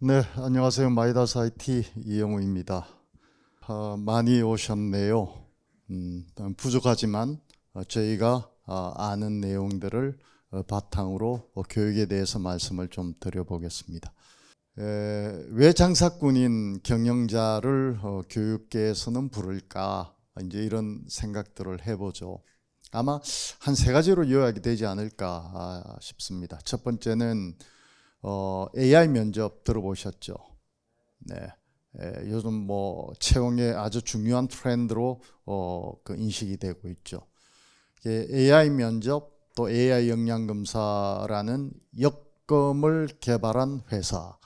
네, 안녕하세요. 마이다스 IT 이영우입니다. 많이 오셨네요. 부족하지만 저희가 아는 내용들을 바탕으로 교육에 대해서 말씀을 좀 드려보겠습니다. 왜 장사꾼인 경영자를 교육계에서는 부를까? 이제 이런 생각들을 해보죠. 아마 한 세 가지로 요약이 되지 않을까 싶습니다. 첫 번째는 AI 면접 들어보셨죠? 네. 요즘 뭐 채용의 아주 중요한 트렌드로 그 인식이 되고 있죠. AI 면접 또 AI 역량검사라는 역검을 개발한 회사.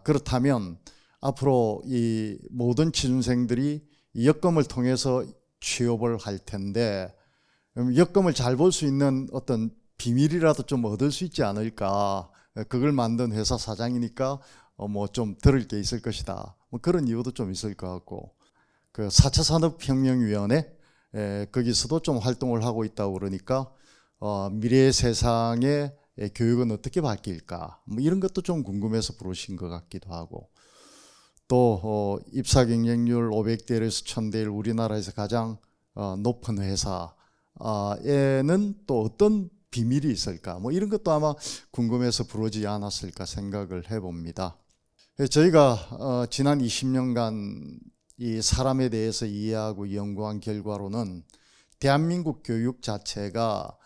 그렇다면 앞으로 이 모든 취준생들이 이 역검을 통해서 취업을 할 텐데 역검을 잘 볼 수 있는 어떤 비밀이라도 좀 얻을 수 있지 않을까. 그걸 만든 회사 사장이니까 뭐 좀 들을 게 있을 것이다. 뭐 그런 이유도 좀 있을 것 같고, 그 4차 산업혁명위원회 거기서도 좀 활동을 하고 있다고 그러니까 미래의 세상에 교육은 어떻게 바뀔까, 뭐 이런 것도 좀 궁금해서 부르신 것 같기도 하고, 또 입사 경쟁률 500대1에서 1000대1 우리나라에서 가장 높은 회사에는 또 어떤 비밀이 있을까, 뭐 이런 것도 아마 궁금해서 부르지 않았을까 생각을 해봅니다. 저희가 지난 20년간 이 사람에 대해서 이해하고 연구한 결과로는 대한민국 교육 자체가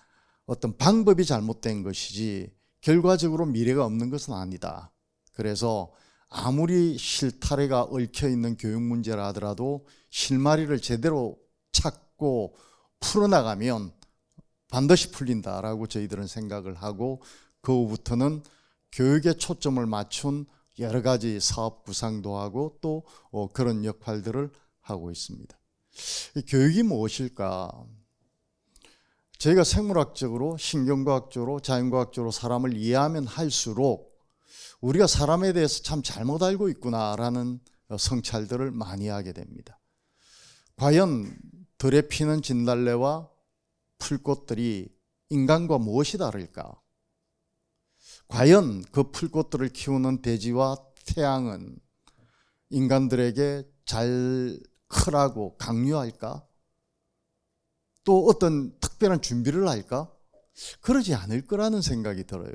어떤 방법이 잘못된 것이지 결과적으로 미래가 없는 것은 아니다. 그래서 아무리 실타래가 얽혀 있는 교육 문제라 하더라도 실마리를 제대로 찾고 풀어나가면 반드시 풀린다라고 저희들은 생각을 하고, 그 후부터는 교육에 초점을 맞춘 여러 가지 사업 구상도 하고 또 그런 역할들을 하고 있습니다. 교육이 무엇일까? 저희가 생물학적으로, 신경과학적으로, 자연과학적으로 사람을 이해하면 할수록 우리가 사람에 대해서 참 잘못 알고 있구나라는 성찰들을 많이 하게 됩니다. 과연 들에 피는 진달래와 풀꽃들이 인간과 무엇이 다를까? 과연 그 풀꽃들을 키우는 대지와 태양은 인간들에게 잘 크라고 강요할까? 또 어떤 특별한 준비를 할까? 그러지 않을 거라는 생각이 들어요.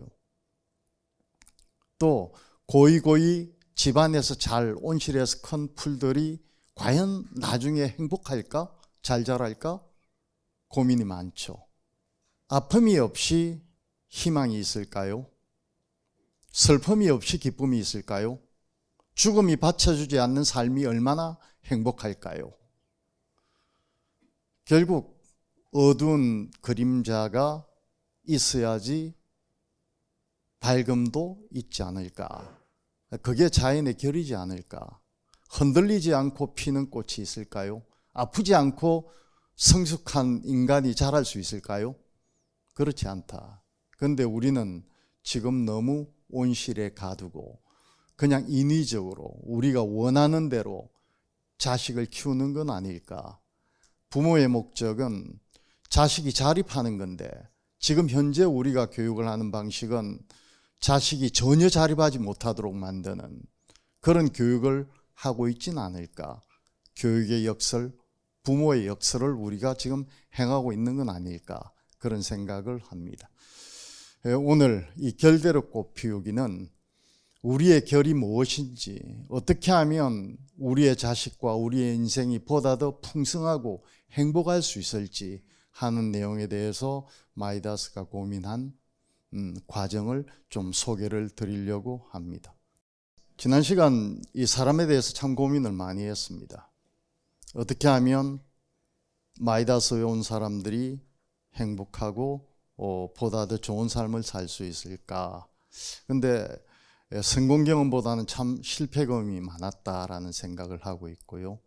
또 고이고이 집안에서 잘 온실에서 큰 풀들이 과연 나중에 행복할까? 잘 자랄까? 고민이 많죠. 아픔이 없이 희망이 있을까요? 슬픔이 없이 기쁨이 있을까요? 죽음이 받쳐주지 않는 삶이 얼마나 행복할까요? 결국 어두운 그림자가 있어야지 밝음도 있지 않을까? 그게 자연의 결이지 않을까? 흔들리지 않고 피는 꽃이 있을까요? 아프지 않고 성숙한 인간이 자랄 수 있을까요? 그렇지 않다. 그런데 우리는 지금 너무 온실에 가두고 그냥 인위적으로 우리가 원하는 대로 자식을 키우는 건 아닐까. 부모의 목적은 자식이 자립하는 건데 지금 현재 우리가 교육을 하는 방식은 자식이 전혀 자립하지 못하도록 만드는 그런 교육을 하고 있지는 않을까. 교육의 역설, 부모의 역설을 우리가 지금 행하고 있는 건 아닐까, 그런 생각을 합니다. 오늘 이 결대로 꽃 피우기는 우리의 결이 무엇인지, 어떻게 하면 우리의 자식과 우리의 인생이 보다 더 풍성하고 행복할 수 있을지 하는 내용에 대해서 마이다스가 고민한 과정을 좀 소개를 드리려고 합니다. 지난 시간 이 사람에 대해서 참 고민을 많이 했습니다. 어떻게 하면 마이다스에 온 사람들이 행복하고 보다 더 좋은 삶을 살 수 있을까? 근데 성공 경험보다는 참 실패 경험이 많았다라는 생각을 하고 있고요.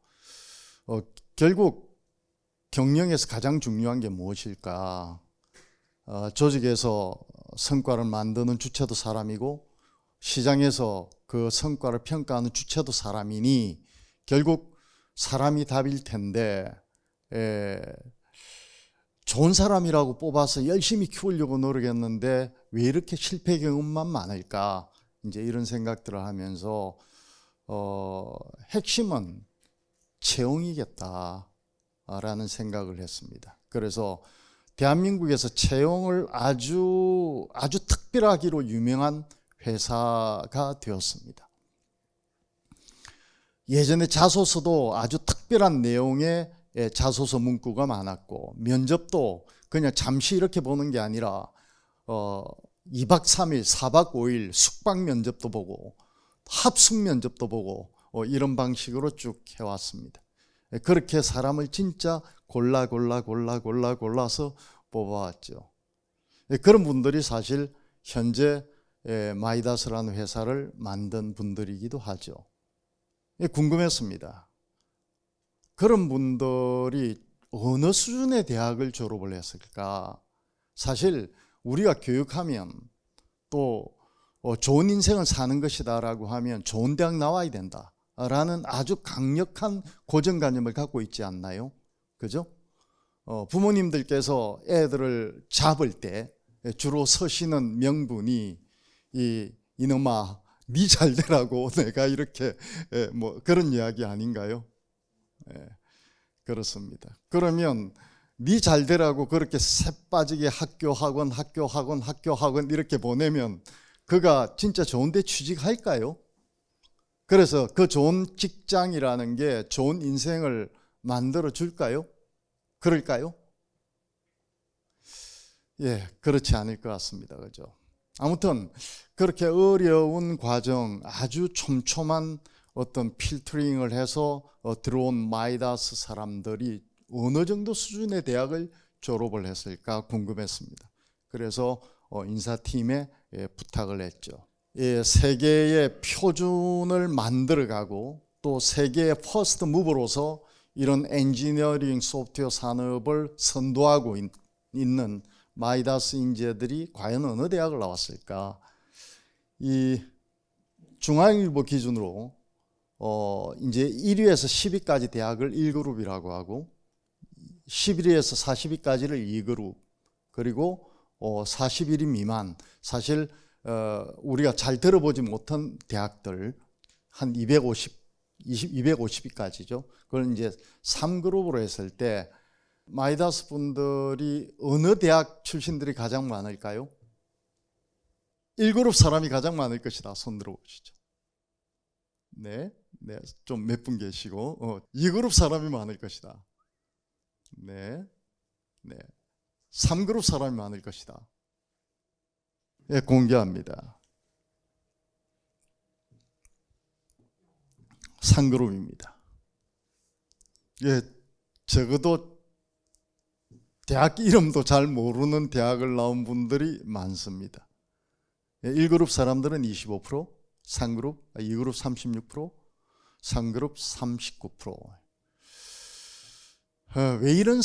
결국 경영에서 가장 중요한 게 무엇일까? 조직에서 성과를 만드는 주체도 사람이고 시장에서 그 성과를 평가하는 주체도 사람이니 결국 사람이 답일 텐데, 좋은 사람이라고 뽑아서 열심히 키우려고 노력했는데 왜 이렇게 실패 경험만 많을까? 이제 이런 생각들을 하면서 핵심은 채용이겠다라는 생각을 했습니다. 그래서 대한민국에서 채용을 아주 특별하기로 유명한 회사가 되었습니다. 예전에 자소서도 아주 특별한 내용의 자소서 문구가 많았고, 면접도 그냥 잠시 이렇게 보는 게 아니라 2박 3일, 4박 5일 숙박 면접도 보고 합숙 면접도 보고 이런 방식으로 쭉 해왔습니다. 그렇게 사람을 진짜 골라서 뽑아왔죠. 그런 분들이 사실 현재 마이다스라는 회사를 만든 분들이기도 하죠. 궁금했습니다. 그런 분들이 어느 수준의 대학을 졸업을 했을까? 사실 우리가 교육하면 또 좋은 인생을 사는 것이다 라고 하면 좋은 대학 나와야 된다 라는 아주 강력한 고정관념을 갖고 있지 않나요? 그죠? 부모님들께서 애들을 잡을 때 주로 서시는 명분이 이놈아 네 잘되라고 내가 이렇게 뭐 그런 이야기 아닌가요? 그렇습니다. 그러면 네 잘되라고 그렇게 새빠지게 학교 학원 이렇게 보내면 그가 진짜 좋은 데 취직할까요? 그래서 그 좋은 직장이라는 게 좋은 인생을 만들어 줄까요? 그럴까요? 예, 그렇지 않을 것 같습니다. 그죠? 아무튼 그렇게 어려운 과정, 아주 촘촘한 어떤 필터링을 해서 들어온 마이다스 사람들이 어느 정도 수준의 대학을 졸업을 했을까 궁금했습니다. 그래서 인사팀에 부탁을 했죠. 세계의 표준을 만들어가고 또 세계의 퍼스트 무버로서 이런 엔지니어링 소프트웨어 산업을 선도하고 있는 마이다스 인재들이 과연 어느 대학을 나왔을까? 이 중앙일보 기준으로 이제 1위에서 10위까지 대학을 1그룹이라고 하고 11위에서 40위까지를 2그룹, 그리고 41위 미만, 사실 우리가 잘 들어보지 못한 대학들 한 250위까지죠. 그걸 이제 3그룹으로 했을 때 마이다스 분들이 어느 대학 출신들이 가장 많을까요? 1그룹 사람이 가장 많을 것이다. 손 들어보시죠. 네, 좀 몇 분 계시고 2그룹 사람이 많을 것이다. 네. 3그룹 사람이 많을 것이다. 예, 공개합니다. 3그룹입니다. 예, 적어도 대학 이름도 잘 모르는 대학을 나온 분들이 많습니다. 1그룹 사람들은 25%, 2그룹 36%, 3그룹 39%. 왜 이런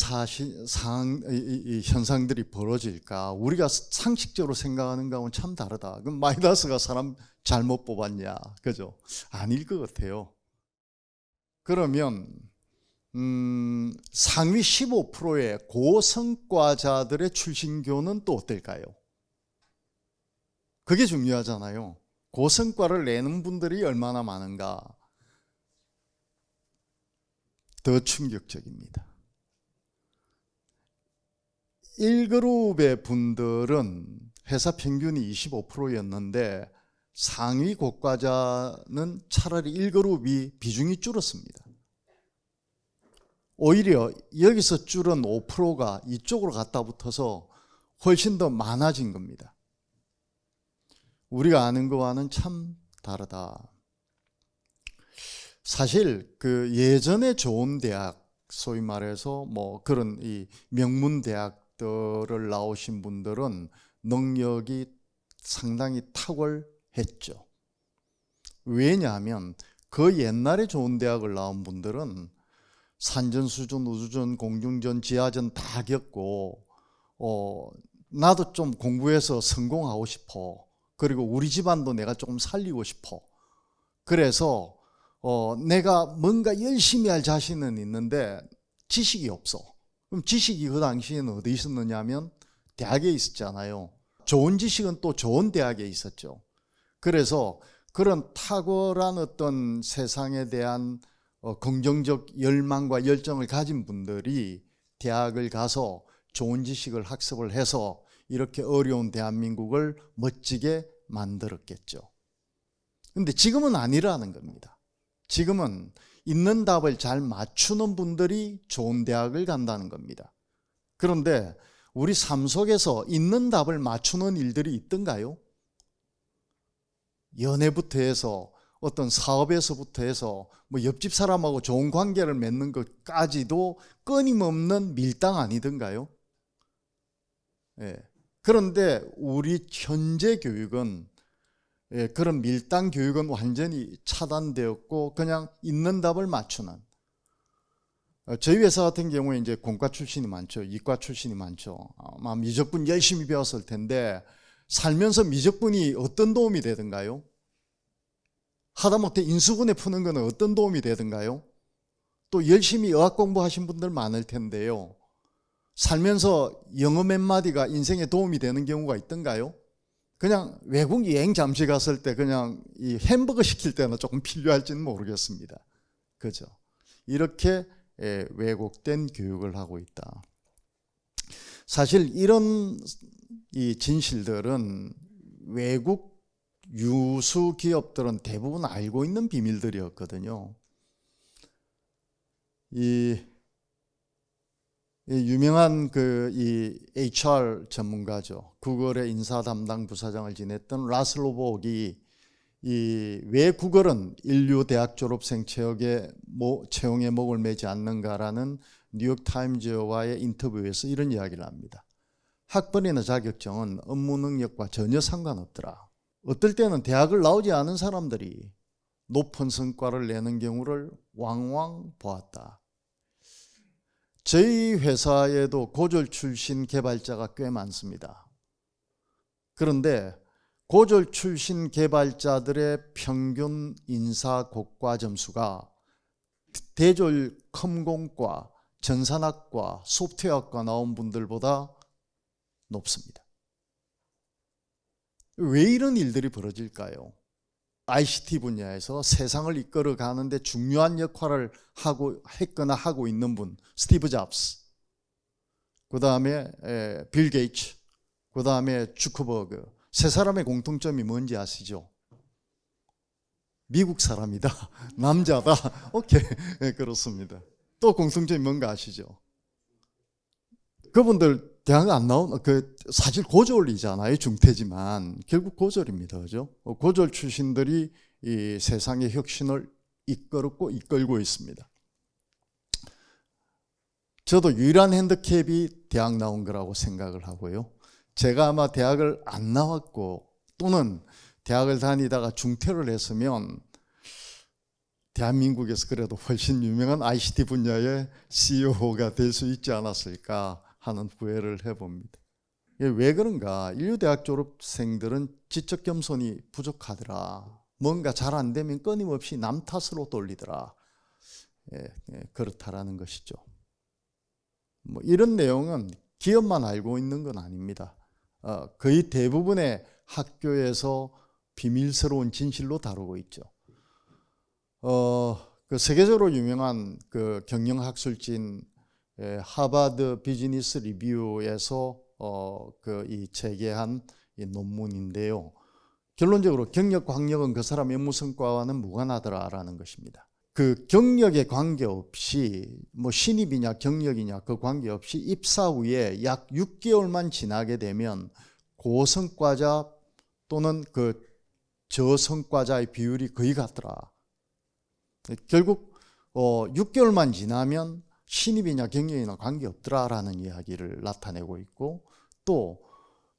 현상들이 벌어질까? 우리가 상식적으로 생각하는 거하고는 참 다르다. 그럼 마이다스가 사람 잘못 뽑았냐? 그죠? 아닐 것 같아요. 그러면 상위 15%의 고성과자들의 출신교는 또 어떨까요? 그게 중요하잖아요. 고성과를 내는 분들이 얼마나 많은가? 더 충격적입니다. 1그룹의 분들은 회사 평균이 25%였는데 상위 고과자는 차라리 1그룹이 비중이 줄었습니다. 오히려 여기서 줄은 5%가 이쪽으로 갖다 붙어서 훨씬 더 많아진 겁니다. 우리가 아는 거와는 참 다르다. 사실 그 예전에 좋은 대학, 소위 말해서 뭐 그런 이 명문 대학들을 나오신 분들은 능력이 상당히 탁월했죠. 왜냐하면 그 옛날에 좋은 대학을 나온 분들은 산전수전, 우주전, 공중전, 지하전 다 겪고 나도 좀 공부해서 성공하고 싶어. 그리고 우리 집안도 내가 조금 살리고 싶어. 그래서 내가 뭔가 열심히 할 자신은 있는데 지식이 없어. 그럼 지식이 그 당시에는 어디 있었느냐 하면 대학에 있었잖아요. 좋은 지식은 또 좋은 대학에 있었죠. 그래서 그런 탁월한 어떤 세상에 대한 긍정적 열망과 열정을 가진 분들이 대학을 가서 좋은 지식을 학습을 해서 이렇게 어려운 대한민국을 멋지게 만들었겠죠. 근데 지금은 아니라는 겁니다. 지금은 있는 답을 잘 맞추는 분들이 좋은 대학을 간다는 겁니다. 그런데 우리 삶 속에서 있는 답을 맞추는 일들이 있던가요? 연애부터 해서 어떤 사업에서부터 해서 뭐 옆집 사람하고 좋은 관계를 맺는 것까지도 끊임없는 밀당 아니던가요? 예. 그런데 우리 현재 교육은 그런 밀당 교육은 완전히 차단되었고 그냥 있는 답을 맞추는, 저희 회사 같은 경우에 이제 공과 출신이 많죠. 이과 출신이 많죠. 아마 미적분 열심히 배웠을 텐데 살면서 미적분이 어떤 도움이 되던가요? 하다못해 인수분해 푸는 거는 어떤 도움이 되던가요? 또 열심히 의학 공부하신 분들 많을 텐데요. 살면서 영어 몇 마디가 인생에 도움이 되는 경우가 있던가요? 그냥 외국 여행 잠시 갔을 때 그냥 이 햄버거 시킬 때는 조금 필요할지는 모르겠습니다. 그죠? 이렇게 왜곡된 교육을 하고 있다. 사실 이런 이 진실들은 외국 유수 기업들은 대부분 알고 있는 비밀들이었거든요. 이 유명한 이 HR 전문가죠. 구글의 인사 담당 부사장을 지냈던 라슬로복이 왜 구글은 인류 대학 졸업생 채용에 목을 매지 않는가라는 뉴욕타임즈와의 인터뷰에서 이런 이야기를 합니다. 학벌이나 자격증은 업무 능력과 전혀 상관없더라. 어떨 때는 대학을 나오지 않은 사람들이 높은 성과를 내는 경우를 왕왕 보았다. 저희 회사에도 고졸 출신 개발자가 꽤 많습니다. 그런데 고졸 출신 개발자들의 평균 인사 고과 점수가 대졸 컴공과 전산학과 소프트웨어학과 나온 분들보다 높습니다. 왜 이런 일들이 벌어질까요? ICT 분야에서 세상을 이끌어 가는데 중요한 역할을 했거나 하고 있는 분, 스티브 잡스, 그 다음에 빌 게이츠, 그 다음에 주커버그, 세 사람의 공통점이 뭔지 아시죠? 미국 사람이다, 남자다. 오케이, 그렇습니다. 또 공통점이 뭔가 아시죠? 그분들 대학 안 나온, 사실 고졸이잖아요. 중퇴지만 결국 고졸입니다. 그죠? 고졸 출신들이 이 세상의 혁신을 이끌고 있습니다. 저도 유일한 핸디캡이 대학 나온 거라고 생각을 하고요. 제가 아마 대학을 안 나왔고 또는 대학을 다니다가 중퇴를 했으면 대한민국에서 그래도 훨씬 유명한 ICT 분야의 CEO가 될 수 있지 않았을까 하는 후회를 해봅니다. 왜 그런가? 인류 대학 졸업생들은 지적 겸손이 부족하더라. 뭔가 잘 안 되면 끊임없이 남 탓으로 돌리더라. 그렇다라는 것이죠. 뭐 이런 내용은 기업만 알고 있는 건 아닙니다. 거의 대부분의 학교에서 비밀스러운 진실로 다루고 있죠. 그 세계적으로 유명한 그 경영학술진 하버드 비즈니스 리뷰에서 이 제기한 이 논문인데요. 결론적으로 경력과 학력은 그 사람의 업무 성과와는 무관하더라라는 것입니다. 그 경력에 관계없이 뭐 신입이냐 경력이냐 그 관계없이 입사 후에 약 6개월만 지나게 되면 고성과자 또는 그 저성과자의 비율이 거의 같더라. 결국 6개월만 지나면 신입이냐 경력이나 관계없더라라는 이야기를 나타내고 있고, 또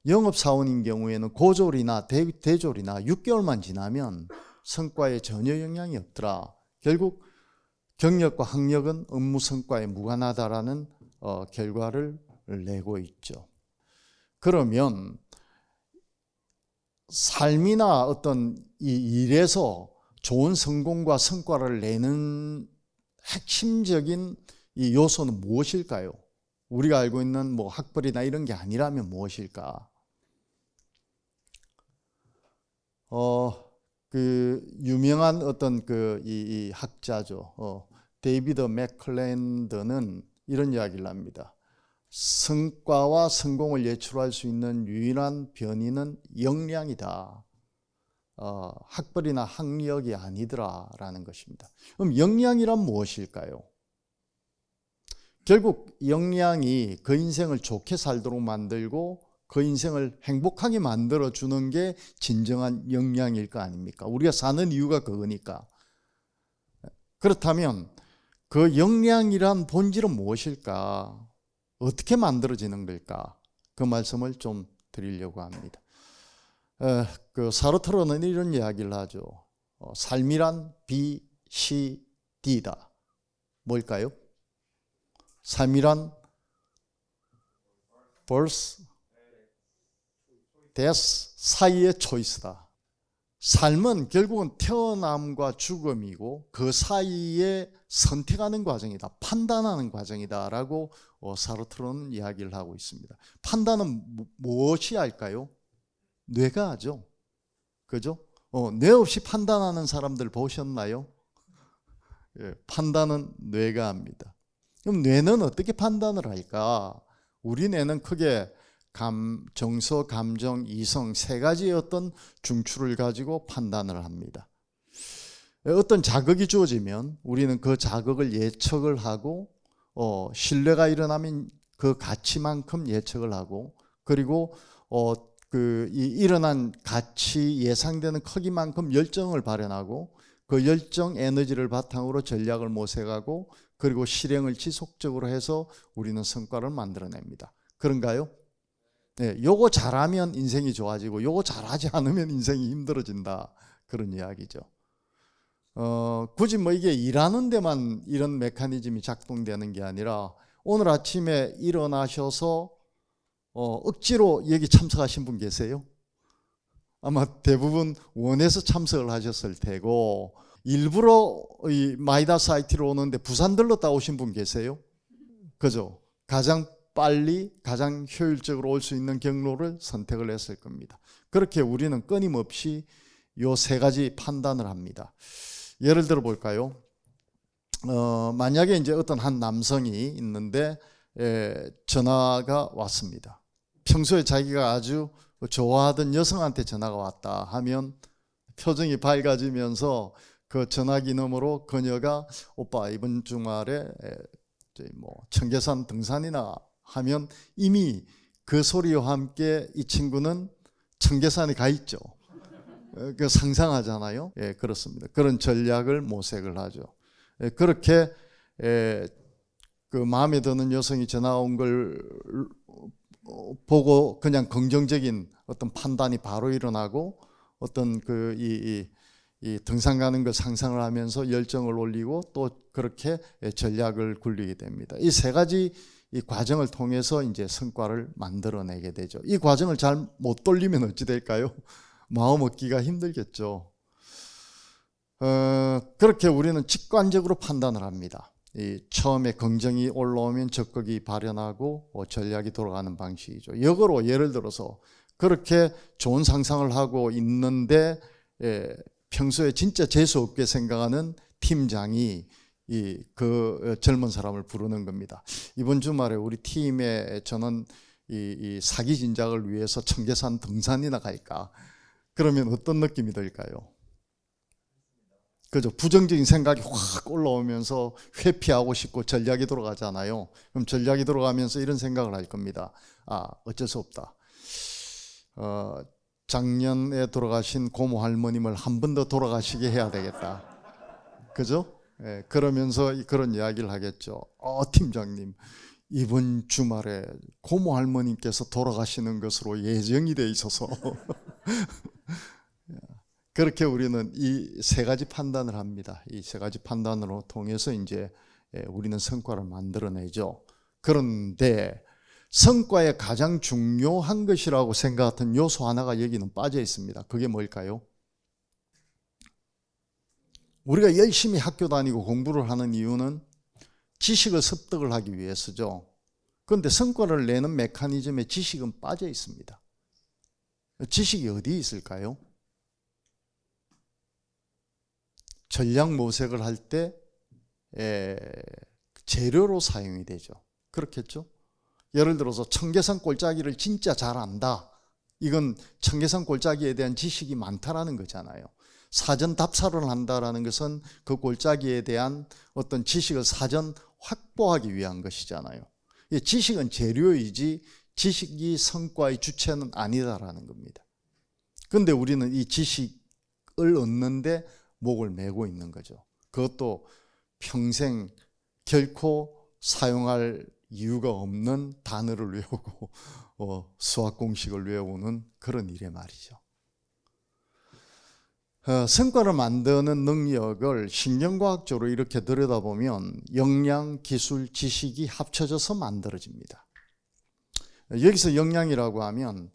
영업사원인 경우에는 고졸이나 대졸이나 6개월만 지나면 성과에 전혀 영향이 없더라. 결국 경력과 학력은 업무 성과에 무관하다라는 결과를 내고 있죠. 그러면 삶이나 어떤 이 일에서 좋은 성공과 성과를 내는 핵심적인 이 요소는 무엇일까요? 우리가 알고 있는 뭐 학벌이나 이런 게 아니라면 무엇일까? 그 유명한 어떤 이 학자죠. 데이비드 맥클랜드는 이런 이야기를 합니다. 성과와 성공을 예출할 수 있는 유일한 변이는 역량이다. 학벌이나 학력이 아니더라라는 것입니다. 그럼 역량이란 무엇일까요? 결국 역량이 그 인생을 좋게 살도록 만들고 그 인생을 행복하게 만들어주는 게 진정한 역량일 거 아닙니까? 우리가 사는 이유가 그거니까. 그렇다면 그 역량이란 본질은 무엇일까? 어떻게 만들어지는 걸까? 그 말씀을 좀 드리려고 합니다. 그 사르트르는 이런 이야기를 하죠. 삶이란 BCD다. 뭘까요? 삶이란 birth, death 사이의 초이스다. 삶은 결국은 태어남과 죽음이고 그 사이에 선택하는 과정이다. 판단하는 과정이다 라고 사르트르는 이야기를 하고 있습니다. 판단은 무엇이 할까요? 뇌가 하죠. 그죠? 뇌 없이 판단하는 사람들 보셨나요? 예, 판단은 뇌가 합니다. 그럼 뇌는 어떻게 판단을 할까? 우리 뇌는 크게 정서, 감정, 이성 세 가지의 어떤 중추를 가지고 판단을 합니다. 어떤 자극이 주어지면 우리는 그 자극을 예측을 하고 신뢰가 일어나면 그 가치만큼 예측을 하고 그리고 이 일어난 가치 예상되는 크기만큼 열정을 발현하고 그 열정 에너지를 바탕으로 전략을 모색하고 그리고 실행을 지속적으로 해서 우리는 성과를 만들어냅니다. 그런가요? 네, 요거 잘하면 인생이 좋아지고 요거 잘하지 않으면 인생이 힘들어진다. 그런 이야기죠. 굳이 뭐 이게 일하는 데만 이런 메커니즘이 작동되는 게 아니라 오늘 아침에 일어나셔서 억지로 여기 참석하신 분 계세요? 아마 대부분 원해서 참석을 하셨을 테고 일부러 이 마이다스 IT로 오는데 부산 들렀다 오신 분 계세요? 그죠? 가장 빨리 가장 효율적으로 올 수 있는 경로를 선택을 했을 겁니다. 그렇게 우리는 끊임없이 요 세 가지 판단을 합니다. 예를 들어 볼까요? 만약에 이제 어떤 한 남성이 있는데 전화가 왔습니다. 평소에 자기가 아주 좋아하던 여성한테 전화가 왔다 하면 표정이 밝아지면서 그 전화기 너머로 그녀가 오빠 이번 주말에 뭐 청계산 등산이나 하면 이미 그 소리와 함께 이 친구는 청계산에 가 있죠. 그 상상하잖아요. 예, 그렇습니다. 그런 전략을 모색을 하죠. 예, 그렇게 그 마음에 드는 여성이 전화 온 걸 보고 그냥 긍정적인 어떤 판단이 바로 일어나고 어떤 이 등산 가는 걸 상상을 하면서 열정을 올리고 또 그렇게 전략을 굴리게 됩니다. 이 세 가지 이 과정을 통해서 이제 성과를 만들어내게 되죠. 이 과정을 잘 못 돌리면 어찌 될까요? 마음 얻기가 힘들겠죠. 그렇게 우리는 직관적으로 판단을 합니다. 처음에 긍정이 올라오면 적극이 발현하고 전략이 돌아가는 방식이죠. 역으로 예를 들어서 그렇게 좋은 상상을 하고 있는데 평소에 진짜 재수없게 생각하는 팀장이 그 젊은 사람을 부르는 겁니다. 이번 주말에 우리 팀에 저는 이 사기 진작을 위해서 청계산 등산이나 갈까? 그러면 어떤 느낌이 들까요? 그죠? 부정적인 생각이 확 올라오면서 회피하고 싶고 전략이 돌아가잖아요. 그럼 전략이 돌아가면서 이런 생각을 할 겁니다. 어쩔 수 없다. 작년에 돌아가신 고모 할머님을 한 번 더 돌아가시게 해야 되겠다. 그죠? 예, 그러면서 그런 이야기를 하겠죠. 팀장님, 이번 주말에 고모 할머님께서 돌아가시는 것으로 예정이 돼 있어서 그렇게 우리는 이 세 가지 판단을 합니다. 이 세 가지 판단으로 통해서 이제 우리는 성과를 만들어내죠. 그런데 성과의 가장 중요한 것이라고 생각했던 요소 하나가 여기는 빠져 있습니다. 그게 뭘까요? 우리가 열심히 학교 다니고 공부를 하는 이유는 지식을 습득을 하기 위해서죠. 그런데 성과를 내는 메커니즘에 지식은 빠져 있습니다. 지식이 어디 있을까요? 전략 모색을 할 때 재료로 사용이 되죠. 그렇겠죠? 예를 들어서 청계산 골짜기를 진짜 잘 안다. 이건 청계산 골짜기에 대한 지식이 많다라는 거잖아요. 사전 답사를 한다라는 것은 그 골짜기에 대한 어떤 지식을 사전 확보하기 위한 것이잖아요. 지식은 재료이지 지식이 성과의 주체는 아니다라는 겁니다. 그런데 우리는 이 지식을 얻는데 목을 메고 있는 거죠. 그것도 평생 결코 사용할 이유가 없는 단어를 외우고 수학 공식을 외우는 그런 일에 말이죠. 성과를 만드는 능력을 신경과학적으로 이렇게 들여다보면 역량, 기술, 지식이 합쳐져서 만들어집니다. 여기서 역량이라고 하면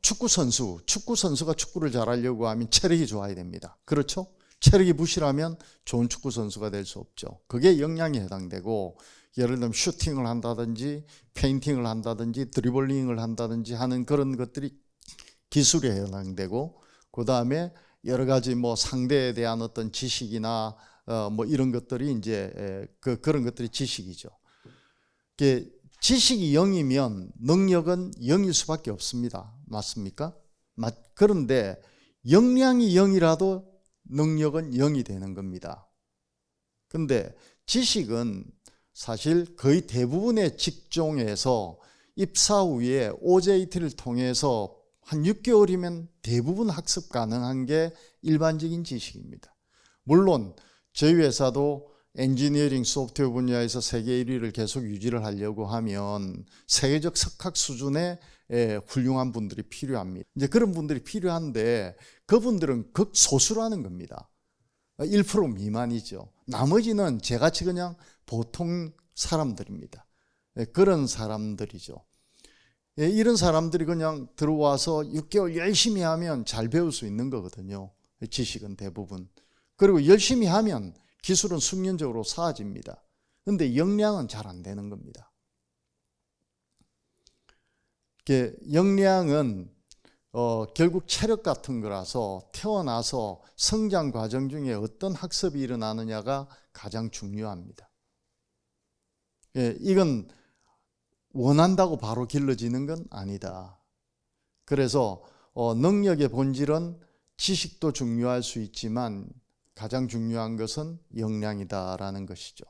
축구 선수가 축구를 잘하려고 하면 체력이 좋아야 됩니다. 그렇죠? 체력이 부실하면 좋은 축구 선수가 될 수 없죠. 그게 역량에 해당되고, 예를 들면 슈팅을 한다든지 페인팅을 한다든지 드리블링을 한다든지 하는 그런 것들이 기술에 해당되고, 그 다음에 여러 가지 뭐 상대에 대한 어떤 지식이나 뭐 이런 것들이 이제 그런 것들이 지식이죠. 지식이 0이면 능력은 0일 수밖에 없습니다. 맞습니까? 그런데 역량이 0이라도 능력은 0이 되는 겁니다. 근데 지식은 사실 거의 대부분의 직종에서 입사 후에 OJT를 통해서 한 6개월이면 대부분 학습 가능한 게 일반적인 지식입니다. 물론 저희 회사도 엔지니어링 소프트웨어 분야에서 세계 1위를 계속 유지를 하려고 하면 세계적 석학 수준의 훌륭한 분들이 필요합니다. 이제 그런 분들이 필요한데 그분들은 극소수라는 겁니다. 1% 미만이죠. 나머지는 제같이 그냥 보통 사람들입니다. 그런 사람들이죠. 이런 사람들이 그냥 들어와서 6개월 열심히 하면 잘 배울 수 있는 거거든요. 지식은 대부분. 그리고 열심히 하면 기술은 숙련적으로 쌓아집니다. 그런데 역량은 잘 안 되는 겁니다. 역량은 결국 체력 같은 거라서 태어나서 성장 과정 중에 어떤 학습이 일어나느냐가 가장 중요합니다. 이건 원한다고 바로 길러지는 건 아니다. 그래서 능력의 본질은 지식도 중요할 수 있지만 가장 중요한 것은 역량이다라는 것이죠.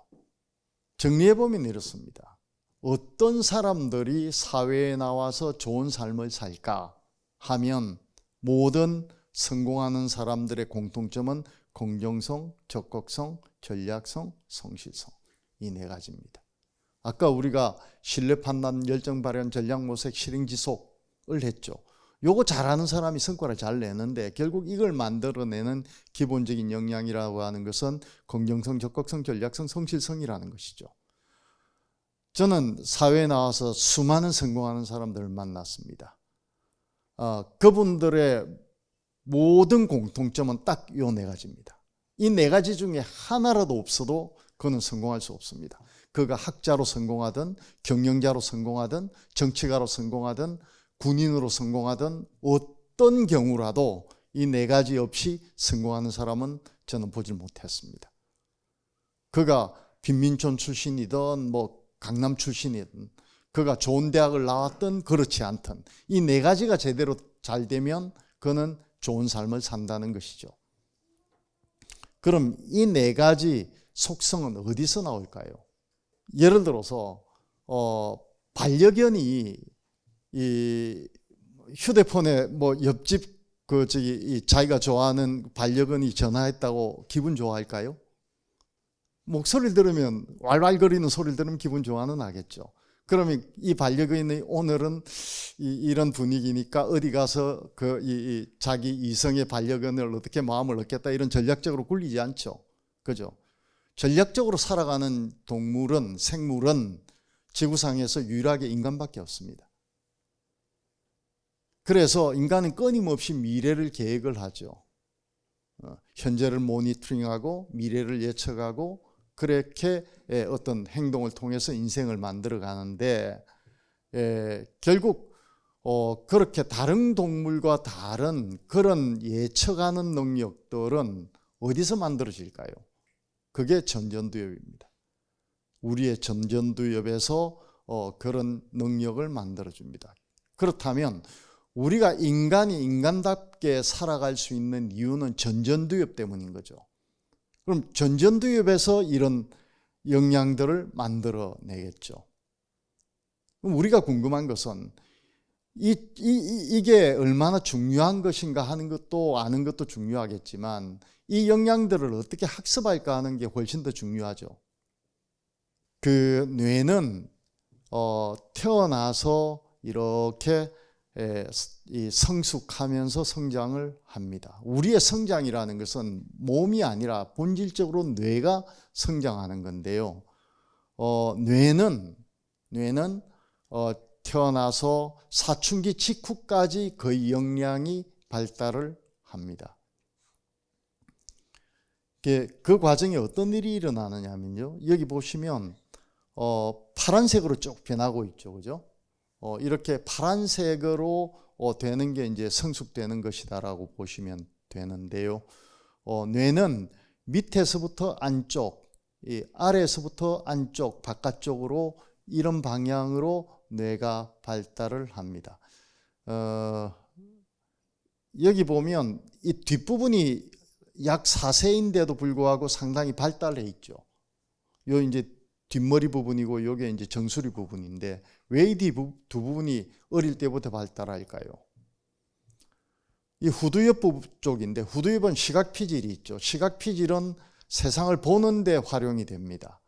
정리해보면 이렇습니다. 어떤 사람들이 사회에 나와서 좋은 삶을 살까 하면 모든 성공하는 사람들의 공통점은 긍정성, 적극성, 전략성, 성실성, 이 네 가지입니다. 아까 우리가 신뢰 판단, 열정 발현, 전략 모색, 실행 지속을 했죠. 요거 잘하는 사람이 성과를 잘 내는데 결국 이걸 만들어내는 기본적인 역량이라고 하는 것은 긍정성, 적극성, 전략성, 성실성이라는 것이죠. 저는 사회에 나와서 수많은 성공하는 사람들을 만났습니다. 그분들의 모든 공통점은 딱 요 네 가지입니다. 이 네 가지 중에 하나라도 없어도 그는 성공할 수 없습니다. 그가 학자로 성공하든 경영자로 성공하든 정치가로 성공하든 군인으로 성공하든 어떤 경우라도 이 네 가지 없이 성공하는 사람은 저는 보질 못했습니다. 그가 빈민촌 출신이든 뭐 강남 출신이든 그가 좋은 대학을 나왔든 그렇지 않든 이 네 가지가 제대로 잘 되면 그는 좋은 삶을 산다는 것이죠. 그럼 이 네 가지 속성은 어디서 나올까요? 예를 들어서 반려견이 이 휴대폰에 뭐 옆집 자기가 좋아하는 반려견이 전화했다고 기분 좋아할까요? 목소리를 들으면 왈왈거리는 소리를 들으면 기분 좋아는 하겠죠. 그러면 이 반려견이 오늘은 이런 분위기니까 어디 가서 자기 이성의 반려견을 어떻게 마음을 얻겠다 이런 전략적으로 굴리지 않죠. 그죠? 전략적으로 살아가는 생물은 지구상에서 유일하게 인간밖에 없습니다. 그래서 인간은 끊임없이 미래를 계획을 하죠. 현재를 모니터링하고 미래를 예측하고 그렇게 어떤 행동을 통해서 인생을 만들어 가는데 결국 그렇게 다른 동물과 다른 그런 예측하는 능력들은 어디서 만들어질까요? 그게 전전두엽입니다. 우리의 전전두엽에서 그런 능력을 만들어줍니다. 그렇다면 우리가 인간이 인간답게 살아갈 수 있는 이유는 전전두엽 때문인 거죠. 그럼 전전두엽에서 이런 영양들을 만들어내겠죠. 그럼 우리가 궁금한 것은 이게 얼마나 중요한 것인가 하는 것도 아는 것도 중요하겠지만 이 영양들을 어떻게 학습할까 하는 게 훨씬 더 중요하죠. 그 뇌는 태어나서 이렇게 성숙하면서 성장을 합니다. 우리의 성장이라는 것은 몸이 아니라 본질적으로 뇌가 성장하는 건데요. 뇌는 태어나서 사춘기 직후까지 거의 영양이 발달을 합니다. 그 과정에 어떤 일이 일어나느냐면요. 여기 보시면 파란색으로 쭉 변하고 있죠. 그죠? 이렇게 파란색으로 되는 게 이제 성숙되는 것이다라고 보시면 되는데요. 뇌는 밑에서부터 안쪽, 아래에서부터 안쪽, 바깥쪽으로 이런 방향으로 뇌가 발달을 합니다. 여기 보면 이 뒷부분이 약 4세인데도 불구하고 상당히 발달해 있죠. 요 이제 뒷머리 부분이고 요게 이제 정수리 부분인데 왜 이 두 부분이 어릴 때부터 발달할까요? 이 후두엽 쪽인데 후두엽은 시각피질이 있죠. 시각피질은 세상을 보는 데 활용이 됩니다.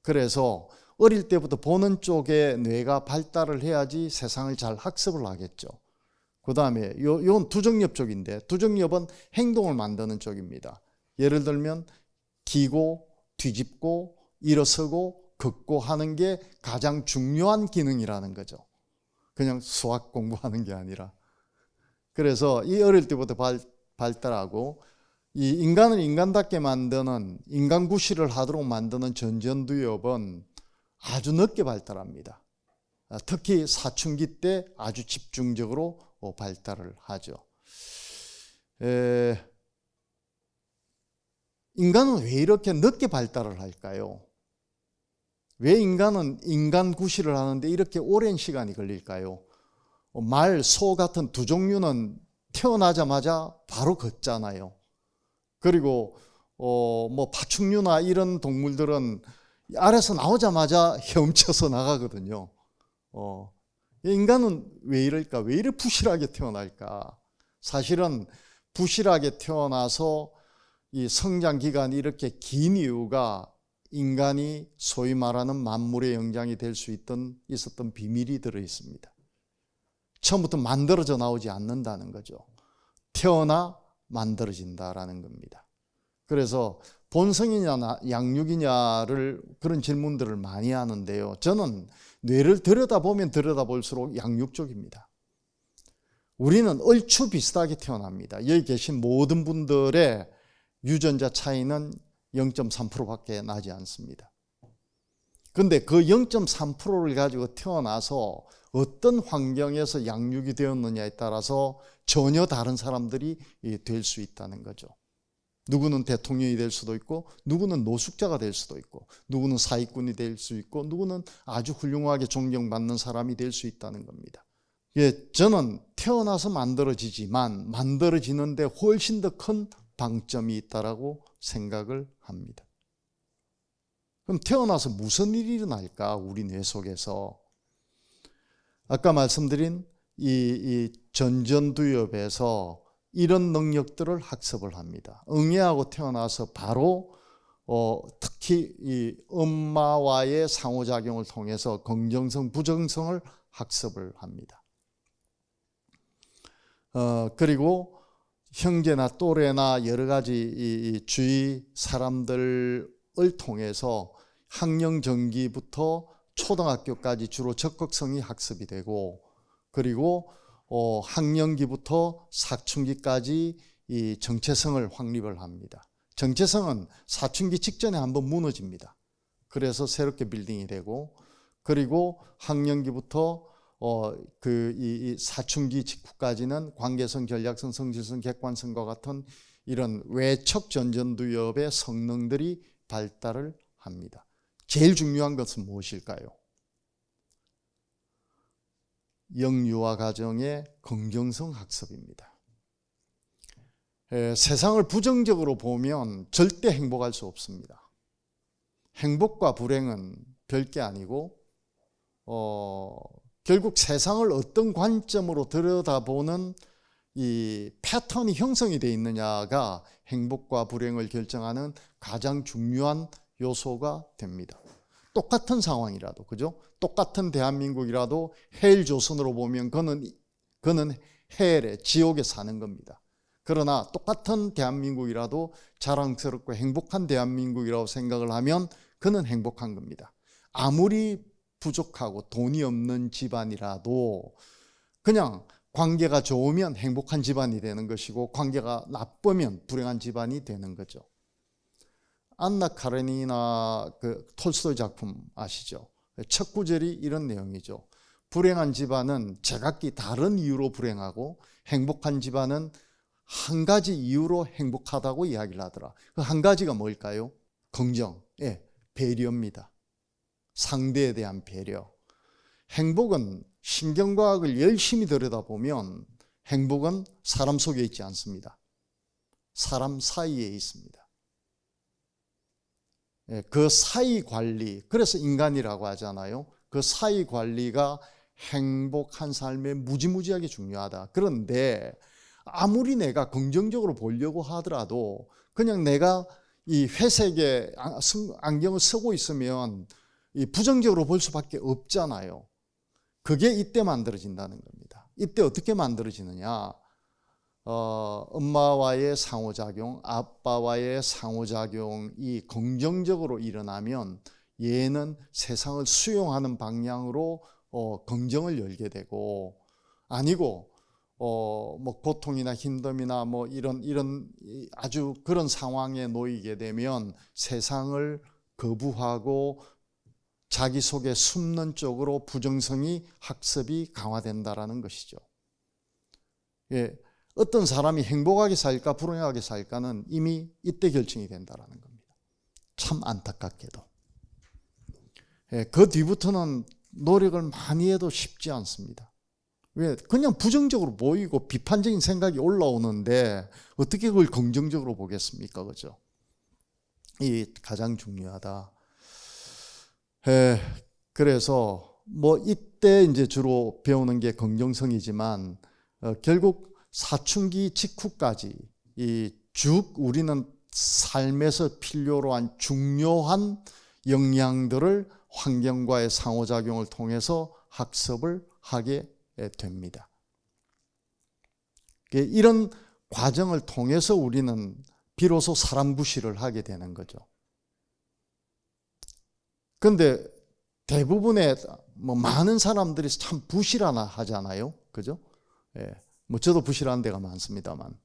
그래서 어릴 때부터 보는 쪽에 뇌가 발달을 해야지 세상을 잘 학습을 하겠죠. 그 다음에 요건 두정엽 쪽인데 두정엽은 행동을 만드는 쪽입니다. 예를 들면 기고, 뒤집고, 일어서고, 걷고 하는 게 가장 중요한 기능이라는 거죠. 그냥 수학 공부하는 게 아니라. 그래서 이 어릴 때부터 발달하고 이 인간을 인간답게 만드는 인간구실을 하도록 만드는 전전두엽은 아주 늦게 발달합니다. 특히 사춘기 때 아주 집중적으로 발달을 하죠. 인간은 왜 이렇게 늦게 발달을 할까요? 왜 인간은 인간구실을 하는데 이렇게 오랜 시간이 걸릴까요? 말, 소 같은 두 종류는 태어나자마자 바로 걷잖아요. 그리고 뭐 파충류나 이런 동물들은 알에서 나오자마자 헤엄쳐서 나가거든요. 인간은 왜 이럴까? 왜 이렇게 부실하게 태어날까? 사실은 부실하게 태어나서 이 성장 기간이 이렇게 긴 이유가 인간이 소위 말하는 만물의 영장이 될 수 있었던 비밀이 들어 있습니다. 처음부터 만들어져 나오지 않는다는 거죠. 태어나 만들어진다라는 겁니다. 그래서 본성이냐 양육이냐를 그런 질문들을 많이 하는데요. 저는 뇌를 들여다보면 들여다볼수록 양육 쪽입니다. 우리는 얼추 비슷하게 태어납니다. 여기 계신 모든 분들의 유전자 차이는 0.3%밖에 나지 않습니다. 그런데 그 0.3%를 가지고 태어나서 어떤 환경에서 양육이 되었느냐에 따라서 전혀 다른 사람들이 될 수 있다는 거죠. 누구는 대통령이 될 수도 있고 누구는 노숙자가 될 수도 있고 누구는 사기꾼이 될 수 있고 누구는 아주 훌륭하게 존경받는 사람이 될 수 있다는 겁니다. 저는 태어나서 만들어지지만 만들어지는데 훨씬 더 큰 방점이 있다라고 생각을 합니다. 그럼 태어나서 무슨 일이 일어날까? 우리 뇌 속에서. 아까 말씀드린 이 전전두엽에서 이런 능력들을 학습을 합니다. 응애하고 태어나서 바로 특히 이 엄마와의 상호작용을 통해서 긍정성, 부정성을 학습을 합니다. 그리고 형제나 또래나 여러 가지 이 주위 사람들을 통해서 학령정기부터 초등학교까지 주로 적극성이 학습이 되고 그리고 학령기부터 사춘기까지 이 정체성을 확립을 합니다. 정체성은 사춘기 직전에 한번 무너집니다. 그래서 새롭게 빌딩이 되고 그리고 학령기부터 이 사춘기 직후까지는 관계성, 전략성, 성질성, 객관성과 같은 이런 외척 전전두엽의 성능들이 발달을 합니다. 제일 중요한 것은 무엇일까요? 영유아 가정의 긍정성 학습입니다. 세상을 부정적으로 보면 절대 행복할 수 없습니다. 행복과 불행은 별게 아니고 결국 세상을 어떤 관점으로 들여다보는 이 패턴이 형성이 되어 있느냐가 행복과 불행을 결정하는 가장 중요한 요소가 됩니다. 똑같은 상황이라도, 그죠? 똑같은 대한민국이라도 헬 조선으로 보면 그는 헬에, 지옥에 사는 겁니다. 그러나 똑같은 대한민국이라도 자랑스럽고 행복한 대한민국이라고 생각을 하면 그는 행복한 겁니다. 아무리 부족하고 돈이 없는 집안이라도 그냥 관계가 좋으면 행복한 집안이 되는 것이고 관계가 나쁘면 불행한 집안이 되는 거죠. 안나 카레니나 그 톨스토이 작품 아시죠? 첫 구절이 이런 내용이죠. 불행한 집안은 제각기 다른 이유로 불행하고 행복한 집안은 한 가지 이유로 행복하다고 이야기를 하더라. 그 한 가지가 뭘까요? 긍정, 배려입니다. 상대에 대한 배려. 행복은 신경과학을 열심히 들여다보면 행복은 사람 속에 있지 않습니다. 사람 사이에 있습니다. 그 사이 관리, 그래서 인간이라고 하잖아요. 그 사이 관리가 행복한 삶에 무지무지하게 중요하다. 그런데 아무리 내가 긍정적으로 보려고 하더라도 그냥 내가 이 회색의 안경을 쓰고 있으면 이 부정적으로 볼 수밖에 없잖아요. 그게 이때 만들어진다는 겁니다. 이때 어떻게 만들어지느냐? 엄마와의 상호작용, 아빠와의 상호작용이 긍정적으로 일어나면 얘는 세상을 수용하는 방향으로 긍정을 열게 되고, 아니고 뭐 고통이나 힘듦이나 뭐 이런 아주 그런 상황에 놓이게 되면 세상을 거부하고 자기 속에 숨는 쪽으로 부정성이 학습이 강화된다라는 것이죠. 어떤 사람이 행복하게 살까 불행하게 살까는 이미 이때 결정이 된다라는 겁니다. 참 안타깝게도. 그 뒤부터는 노력을 많이 해도 쉽지 않습니다. 왜? 그냥 부정적으로 보이고 비판적인 생각이 올라오는데 어떻게 그걸 긍정적으로 보겠습니까? 그죠? 이 가장 중요하다. 그래서 뭐 이때 이제 주로 배우는 게 긍정성이지만 결국 사춘기 직후까지 쭉 우리는 삶에서 필요로 한 중요한 역량들을 환경과의 상호작용을 통해서 학습을 하게 됩니다. 이런 과정을 통해서 우리는 비로소 사람 구실을 하게 되는 거죠. 그런데 대부분의 많은 사람들이 참 부실하나 하잖아요. 그죠? 뭐 저도 부실한 데가 많습니다만.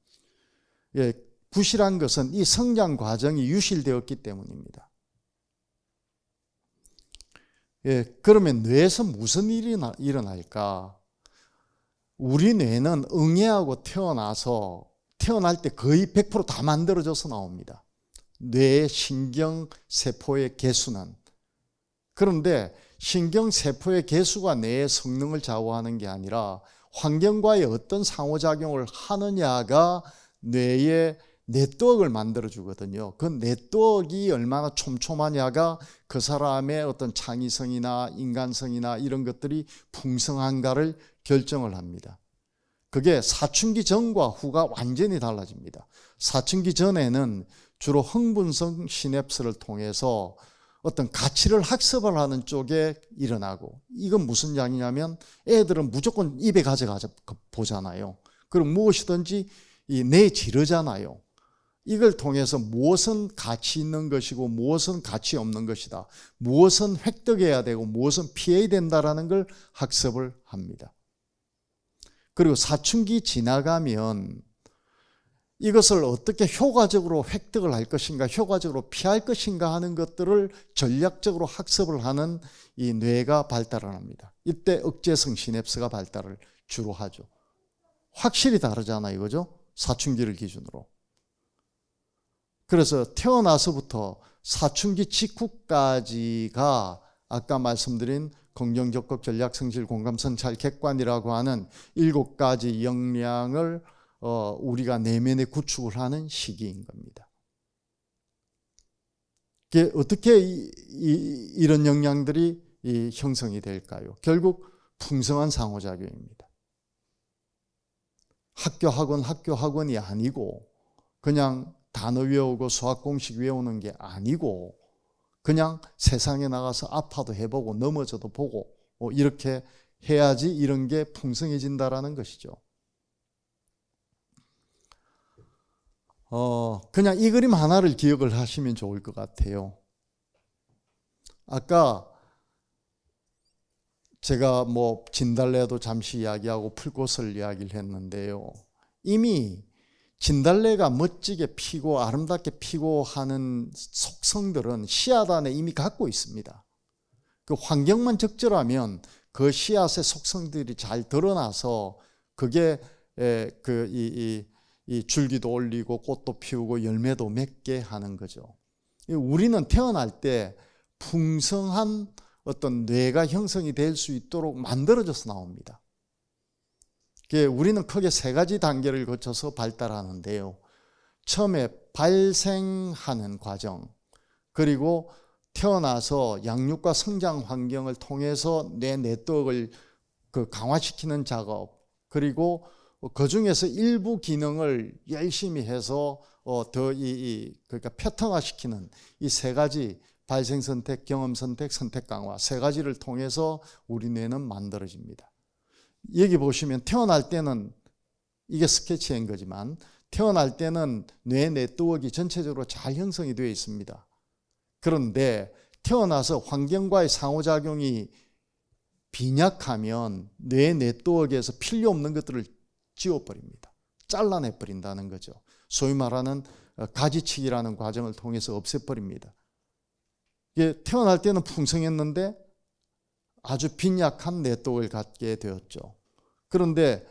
부실한 것은 이 성장 과정이 유실되었기 때문입니다. 그러면 뇌에서 무슨 일이 일어날까? 우리 뇌는 응애하고 태어날 때 거의 100% 다 만들어져서 나옵니다. 뇌의 신경세포의 개수는. 그런데 신경세포의 개수가 뇌의 성능을 좌우하는 게 아니라 환경과의 어떤 상호작용을 하느냐가 뇌의 네트워크를 만들어주거든요. 그 네트워크가 얼마나 촘촘하냐가 그 사람의 어떤 창의성이나 인간성이나 이런 것들이 풍성한가를 결정을 합니다. 그게 사춘기 전과 후가 완전히 달라집니다. 사춘기 전에는 주로 흥분성 시냅스를 통해서 어떤 가치를 학습을 하는 쪽에 일어나고, 이건 무슨 양이냐면 애들은 무조건 입에 가져가서 보잖아요. 그럼 무엇이든지 내지르잖아요. 이걸 통해서 무엇은 가치 있는 것이고 무엇은 가치 없는 것이다. 무엇은 획득해야 되고 무엇은 피해야 된다라는 걸 학습을 합니다. 그리고 사춘기 지나가면 이것을 어떻게 효과적으로 획득을 할 것인가, 효과적으로 피할 것인가 하는 것들을 전략적으로 학습을 하는 이 뇌가 발달을 합니다. 이때 억제성 시냅스가 발달을 주로 하죠. 확실히 다르잖아요, 그죠? 사춘기를 기준으로. 그래서 태어나서부터 사춘기 직후까지가 아까 말씀드린 긍정, 적극, 전략, 성실, 공감, 성찰, 객관이라고 하는 7가지 역량을 우리가 내면에 구축을 하는 시기인 겁니다. 어떻게 이런 역량들이 형성이 될까요? 결국 풍성한 상호작용입니다. 학원이 아니고 그냥 단어 외우고 수학 공식 외우는 게 아니고 그냥 세상에 나가서 아파도 해보고 넘어져도 보고 이렇게 해야지 이런 게 풍성해진다라는 것이죠. 그냥 이 그림 하나를 기억을 하시면 좋을 것 같아요. 아까 제가 진달래도 잠시 이야기하고 풀꽃을 이야기를 했는데요. 이미 진달래가 멋지게 피고 아름답게 피고 하는 속성들은 씨앗 안에 이미 갖고 있습니다. 그 환경만 적절하면 그 씨앗의 속성들이 잘 드러나서 그게 이 줄기도 올리고 꽃도 피우고 열매도 맺게 하는 거죠. 우리는 태어날 때 풍성한 어떤 뇌가 형성이 될 수 있도록 만들어져서 나옵니다. 우리는 크게 3가지 단계를 거쳐서 발달하는데요. 처음에 발생하는 과정, 그리고 태어나서 양육과 성장 환경을 통해서 뇌 네트워크를 강화시키는 작업, 그리고 그 중에서 일부 기능을 열심히 해서 그러니까 패턴화시키는 이 3가지 발생 선택, 경험 선택, 선택 강화 3가지를 통해서 우리 뇌는 만들어집니다. 여기 보시면 태어날 때는 이게 스케치인 거지만 태어날 때는 뇌 네트워크가 전체적으로 잘 형성이 되어 있습니다. 그런데 태어나서 환경과의 상호작용이 빈약하면 뇌 네트워크에서 필요 없는 것들을 지워버립니다. 잘라내버린다는 거죠. 소위 말하는 가지치기라는 과정을 통해서 없애버립니다. 태어날 때는 풍성했는데 아주 빈약한 네트워크를 갖게 되었죠. 그런데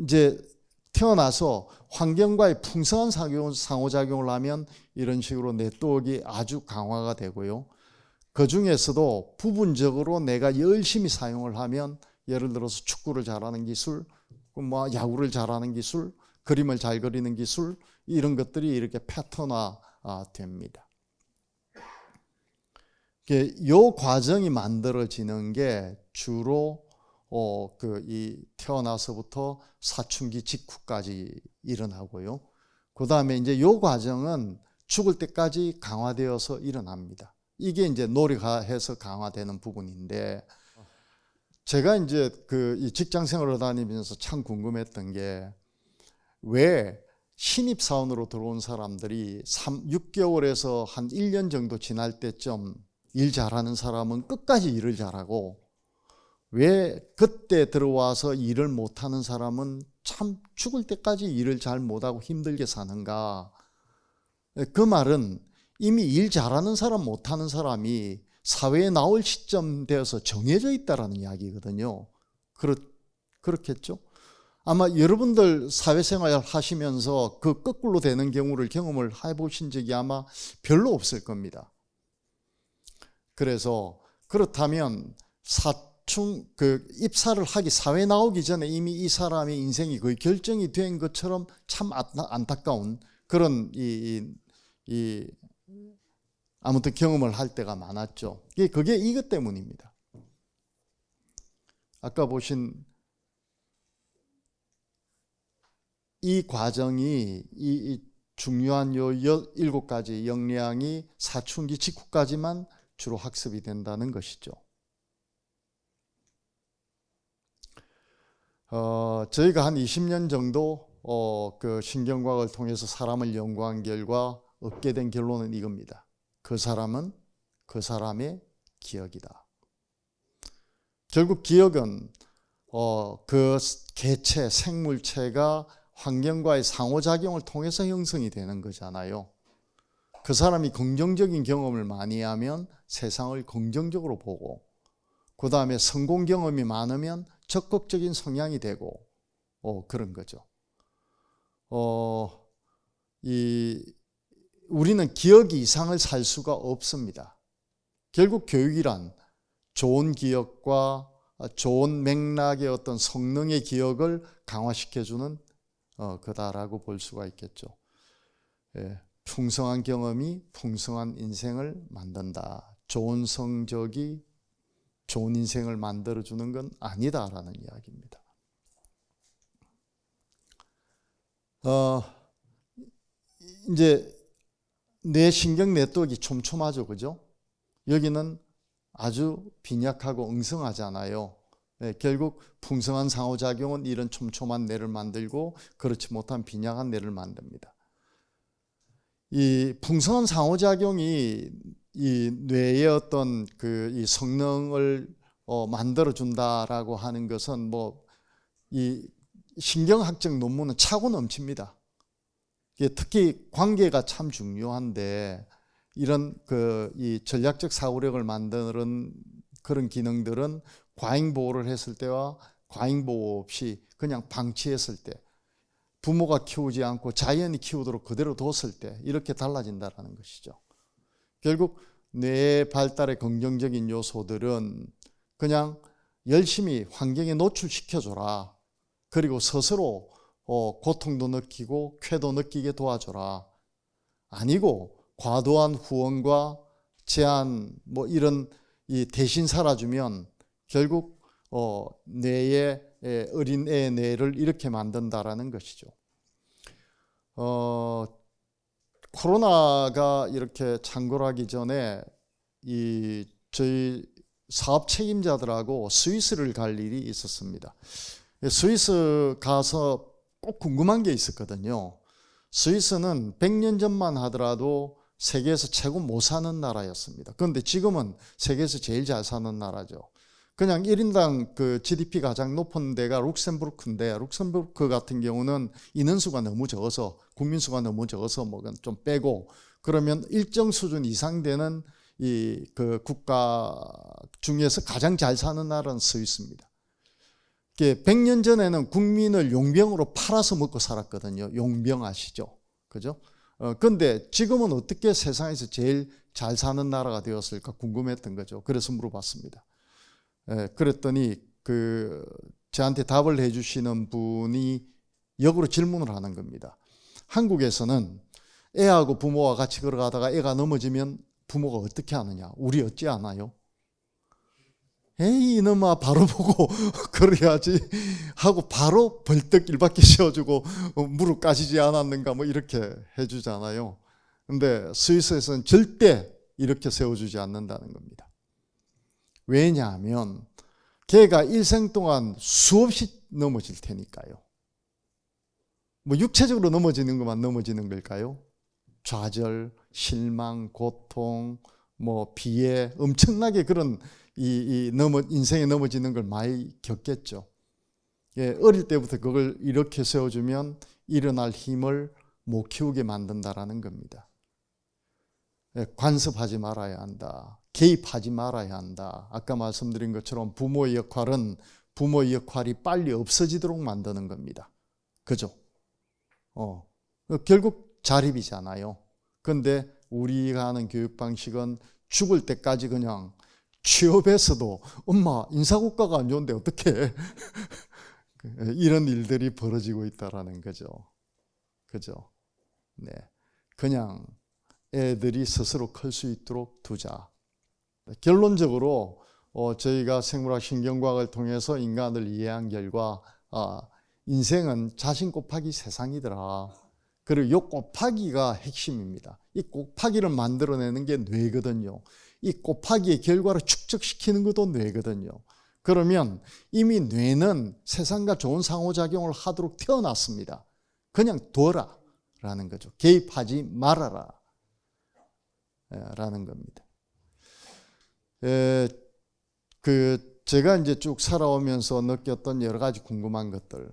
이제 태어나서 환경과의 풍성한 상호작용을 하면 이런 식으로 네트워크가 아주 강화가 되고요. 그 중에서도 부분적으로 내가 열심히 사용을 하면 예를 들어서 축구를 잘하는 기술, 야구를 잘하는 기술, 그림을 잘 그리는 기술, 이런 것들이 이렇게 패턴화 됩니다. 이 과정이 만들어지는 게 주로 이 태어나서부터 사춘기 직후까지 일어나고요. 그 다음에 이제 이 과정은 죽을 때까지 강화되어서 일어납니다. 이게 이제 노력해서 강화되는 부분인데, 제가 이제 이 직장 생활을 다니면서 참 궁금했던 게 왜 신입사원으로 들어온 사람들이 6개월에서 한 1년 정도 지날 때쯤 일 잘하는 사람은 끝까지 일을 잘하고 왜 그때 들어와서 일을 못하는 사람은 참 죽을 때까지 일을 잘 못하고 힘들게 사는가. 그 말은 이미 일 잘하는 사람 못하는 사람이 사회에 나올 시점 되어서 정해져 있다는 이야기거든요. 그렇겠죠? 아마 여러분들 사회생활 하시면서 그 거꾸로 되는 경우를 경험을 해보신 적이 아마 별로 없을 겁니다. 그래서 그렇다면 입사를 하기, 사회에 나오기 전에 이미 이 사람의 인생이 거의 결정이 된 것처럼 참 안타까운 그런 아무튼 경험을 할 때가 많았죠. 그게 이것 때문입니다. 아까 보신 이 과정이 이 중요한 요 7가지 역량이 사춘기 직후까지만 주로 학습이 된다는 것이죠. 저희가 한 20년 정도 그 신경과학을 통해서 사람을 연구한 결과 얻게 된 결론은 이겁니다. 그 사람은 그 사람의 기억이다. 결국 기억은 그 개체, 생물체가 환경과의 상호작용을 통해서 형성이 되는 거잖아요. 그 사람이 긍정적인 경험을 많이 하면 세상을 긍정적으로 보고, 그 다음에 성공 경험이 많으면 적극적인 성향이 되고 그런 거죠. 우리는 기억 이상을 살 수가 없습니다. 결국 교육이란 좋은 기억과 좋은 맥락의 어떤 성능의 기억을 강화시켜주는 거다라고 볼 수가 있겠죠. 풍성한 경험이 풍성한 인생을 만든다. 좋은 성적이 좋은 인생을 만들어주는 건 아니다라는 이야기입니다. 이제 뇌 신경 네트워크가 촘촘하죠, 그죠? 여기는 아주 빈약하고 엉성하잖아요. 결국 풍성한 상호작용은 이런 촘촘한 뇌를 만들고 그렇지 못한 빈약한 뇌를 만듭니다. 이 풍성한 상호작용이 이 뇌의 어떤 이 성능을 만들어 준다라고 하는 것은 이 신경학적 논문은 차고 넘칩니다. 특히 관계가 참 중요한데 이런 이 전략적 사고력을 만드는 그런 기능들은 과잉보호를 했을 때와 과잉보호 없이 그냥 방치했을 때, 부모가 키우지 않고 자연이 키우도록 그대로 뒀을 때 이렇게 달라진다는 것이죠. 결국 뇌의 발달의 긍정적인 요소들은 그냥 열심히 환경에 노출시켜줘라. 그리고 스스로 고통도 느끼고 쾌도 느끼게 도와줘라. 아니고 과도한 후원과 제한 이런 대신 살아주면 결국 뇌의 어린애의 뇌를 이렇게 만든다라는 것이죠. 코로나가 이렇게 창궐하기 전에 저희 사업 책임자들하고 스위스를 갈 일이 있었습니다. 스위스 가서 꼭 궁금한 게 있었거든요. 스위스는 100년 전만 하더라도 세계에서 최고 못 사는 나라였습니다. 그런데 지금은 세계에서 제일 잘 사는 나라죠. 그냥 1인당 그 GDP 가장 높은 데가 룩셈부르크인데, 룩셈부르크 같은 경우는 인원수가 너무 적어서, 국민수가 너무 적어서 좀 빼고, 그러면 일정 수준 이상 되는 그 국가 중에서 가장 잘 사는 나라는 스위스입니다. 100년 전에는 국민을 용병으로 팔아서 먹고 살았거든요. 용병 아시죠? 그죠? 근데 지금은 어떻게 세상에서 제일 잘 사는 나라가 되었을까 궁금했던 거죠. 그래서 물어봤습니다. 그랬더니 저한테 답을 해주시는 분이 역으로 질문을 하는 겁니다. 한국에서는 애하고 부모와 같이 걸어가다가 애가 넘어지면 부모가 어떻게 하느냐? 우리 어찌 않아요? 에이 이놈아 바로 보고 그래야지 하고 바로 벌떡 일바퀴 씌워주고 무릎 까지지 않았는가 이렇게 해주잖아요. 근데 스위스에서는 절대 이렇게 세워주지 않는다는 겁니다. 왜냐하면 걔가 일생 동안 수없이 넘어질 테니까요. 육체적으로 넘어지는 것만 넘어지는 걸까요? 좌절, 실망, 고통, 비애, 엄청나게 그런 인생에 넘어지는 걸 많이 겪겠죠. 어릴 때부터 그걸 이렇게 세워주면 일어날 힘을 못 키우게 만든다라는 겁니다. 관습하지 말아야 한다. 개입하지 말아야 한다. 아까 말씀드린 것처럼 부모의 역할이 빨리 없어지도록 만드는 겁니다. 그죠? 결국 자립이잖아요. 그런데 우리가 하는 교육 방식은 죽을 때까지 그냥 취업에서도 엄마 인사고과가 안 좋은데 어떡해 이런 일들이 벌어지고 있다라는 거죠. 그죠? 네, 그냥 애들이 스스로 클 수 있도록 두자. 결론적으로 저희가 생물학 신경과학을 통해서 인간을 이해한 결과 인생은 자신 곱하기 세상이더라. 그리고 이 곱하기가 핵심입니다. 이 곱하기를 만들어내는 게 뇌거든요. 이 곱하기의 결과를 축적시키는 것도 뇌거든요. 그러면 이미 뇌는 세상과 좋은 상호작용을 하도록 태어났습니다. 그냥 둬라 라는 거죠. 개입하지 말아라 라는 겁니다. 제가 이제 쭉 살아오면서 느꼈던 여러 가지 궁금한 것들.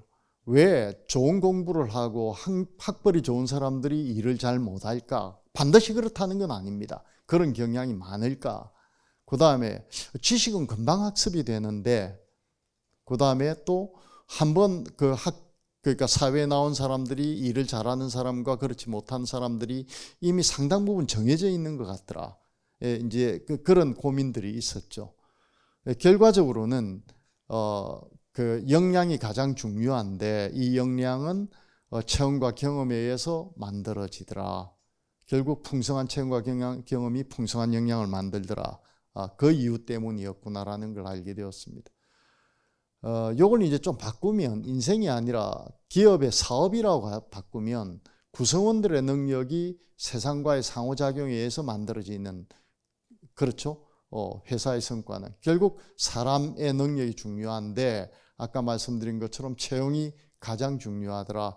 왜 좋은 공부를 하고 학벌이 좋은 사람들이 일을 잘 못할까? 반드시 그렇다는 건 아닙니다. 그런 경향이 많을까? 그 다음에 지식은 금방 학습이 되는데, 그 다음에 또 한번 그러니까 사회에 나온 사람들이 일을 잘하는 사람과 그렇지 못한 사람들이 이미 상당 부분 정해져 있는 것 같더라. 이제 그런 고민들이 있었죠. 결과적으로는 그 역량이 가장 중요한데 이 역량은 체험과 경험에 의해서 만들어지더라. 결국 풍성한 체험과 경험이 풍성한 역량을 만들더라. 그 이유 때문이었구나라는 걸 알게 되었습니다. 요걸 이제 좀 바꾸면 인생이 아니라 기업의 사업이라고 바꾸면 구성원들의 능력이 세상과의 상호작용에 의해서 만들어지는, 그렇죠? 회사의 성과는 결국 사람의 능력이 중요한데 아까 말씀드린 것처럼 채용이 가장 중요하더라.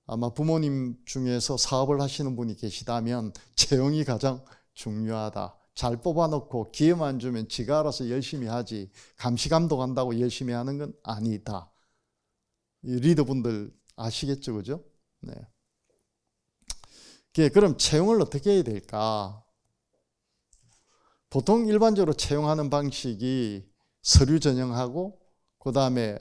아마 부모님 중에서 사업을 하시는 분이 계시다면 채용이 가장 중요하다. 잘 뽑아놓고 기회만 주면 지가 알아서 열심히 하지 감시 감독한다고 열심히 하는 건 아니다. 이 리더분들 아시겠죠, 그죠? 네. 그럼 채용을 어떻게 해야 될까? 보통 일반적으로 채용하는 방식이 서류 전형하고 그 다음에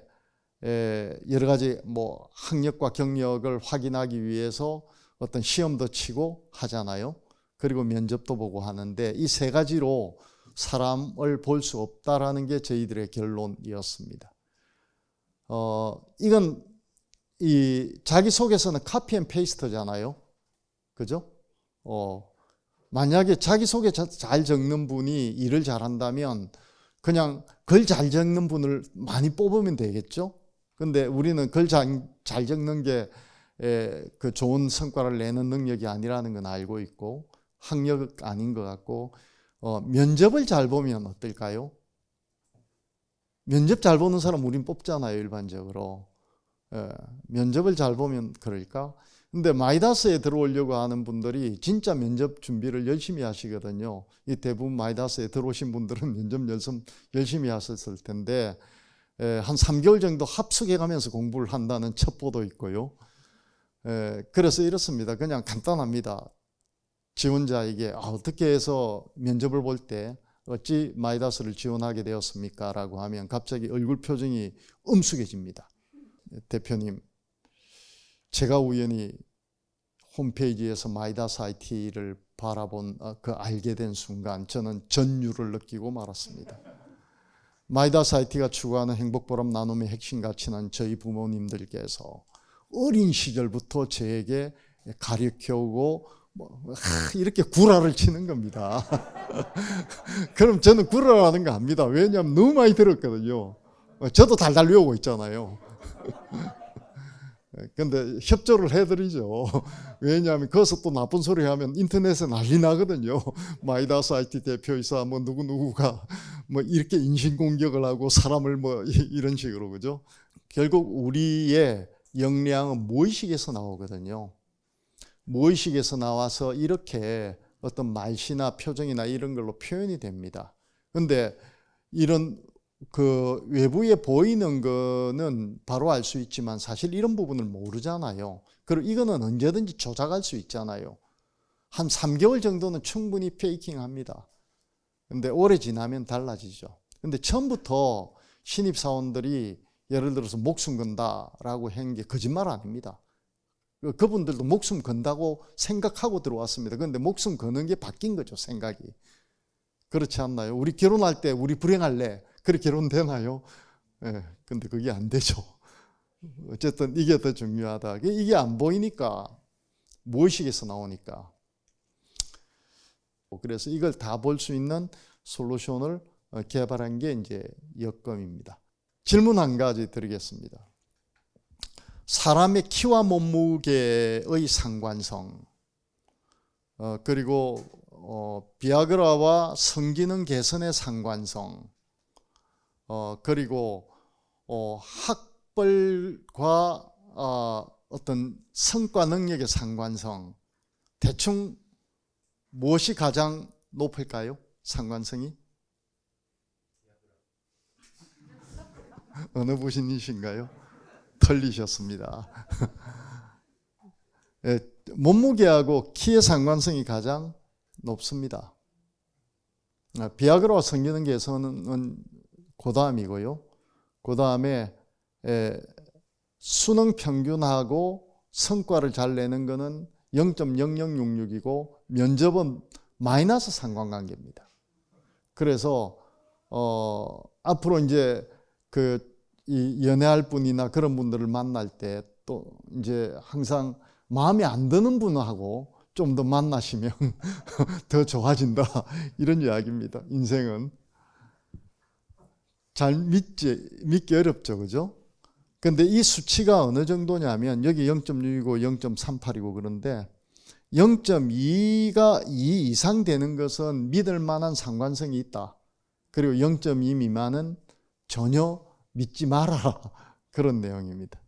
여러 가지 뭐 학력과 경력을 확인하기 위해서 어떤 시험도 치고 하잖아요. 그리고 면접도 보고 하는데 이 세 가지로 사람을 볼 수 없다라는 게 저희들의 결론이었습니다. 이건 이 자기소개서는 카피 앤 페이스트잖아요. 그죠? 만약에 자기소개 잘 적는 분이 일을 잘한다면 그냥 글 잘 적는 분을 많이 뽑으면 되겠죠? 근데 우리는 글 잘 적는 게 그 좋은 성과를 내는 능력이 아니라는 건 알고 있고 학력 아닌 것 같고 면접을 잘 보면 어떨까요? 면접 잘 보는 사람 우린 뽑잖아요, 일반적으로. 면접을 잘 보면 그럴까? 근데 마이다스에 들어오려고 하는 분들이 진짜 면접 준비를 열심히 하시거든요. 이 대부분 마이다스에 들어오신 분들은 면접 열심히 하셨을 텐데 한 3개월 정도 합숙해 가면서 공부를 한다는 첩보도 있고요. 그래서 이렇습니다. 그냥 간단합니다. 지원자에게 어떻게 해서 면접을 볼 때 어찌 마이다스를 지원하게 되었습니까? 라고 하면 갑자기 얼굴 표정이 음숙해집니다. 대표님, 제가 우연히 홈페이지에서 마이다스 IT를 바라본 알게 된 순간 저는 전율을 느끼고 말았습니다. 마이다스 IT가 추구하는 행복보람 나눔의 핵심 가치는 저희 부모님들께서 어린 시절부터 저에게 가르쳐오고 이렇게 구라를 치는 겁니다. 그럼 저는 구라라는 거 압니다. 왜냐하면 너무 많이 들었거든요. 저도 달달 외우고 있잖아요. 근데 협조를 해드리죠. 왜냐하면 거기서 또 나쁜 소리 하면 인터넷에 난리 나거든요. 마이다스 IT 대표이사 뭐 누구누구가 뭐 이렇게 인신공격을 하고 사람을 뭐 이런 식으로, 그죠? 결국 우리의 역량은 무의식에서 나오거든요. 무의식에서 나와서 이렇게 어떤 말씨나 표정이나 이런 걸로 표현이 됩니다. 근데 이런 그 외부에 보이는 거는 바로 알 수 있지만 사실 이런 부분을 모르잖아요. 그리고 이거는 언제든지 조작할 수 있잖아요. 한 3개월 정도는 충분히 페이킹합니다. 근데 오래 지나면 달라지죠. 근데 처음부터 신입사원들이 예를 들어서 목숨 건다라고 한 게 거짓말 아닙니다. 그분들도 목숨 건다고 생각하고 들어왔습니다. 그런데 목숨 거는 게 바뀐 거죠, 생각이. 그렇지 않나요? 우리 결혼할 때 우리 불행할래. 그렇게 결혼되나요? 근데 그게 안 되죠. 어쨌든 이게 더 중요하다. 이게 안 보이니까, 무의식에서 나오니까. 그래서 이걸 다 볼 수 있는 솔루션을 개발한 게 이제 여검입니다. 질문 한 가지 드리겠습니다. 사람의 키와 몸무게의 상관성, 그리고 비아그라와 성기능 개선의 상관성, 그리고 학벌과 어떤 성과 능력의 상관성, 대충 무엇이 가장 높을까요? 상관성이? 어느 분이신가요? 틀리셨습니다. 몸무게하고 키의 상관성이 가장 높습니다. 비아그라와 성기능 개선은 그 다음이고요. 그 다음에 수능 평균하고 성과를 잘 내는 거는 0.0066이고 면접은 마이너스 상관관계입니다. 그래서 앞으로 이제 이 연애할 분이나 그런 분들을 만날 때 또 이제 항상 마음에 안 드는 분하고 좀 더 만나시면 더 좋아진다, 이런 이야기입니다. 인생은 잘 믿기 어렵죠, 그죠? 근데 이 수치가 어느 정도냐면 여기 0.6이고 0.38이고 그런데 0.2가 2 이상 되는 것은 믿을 만한 상관성이 있다. 그리고 0.2 미만은 전혀 믿지 말아라, 그런 내용입니다.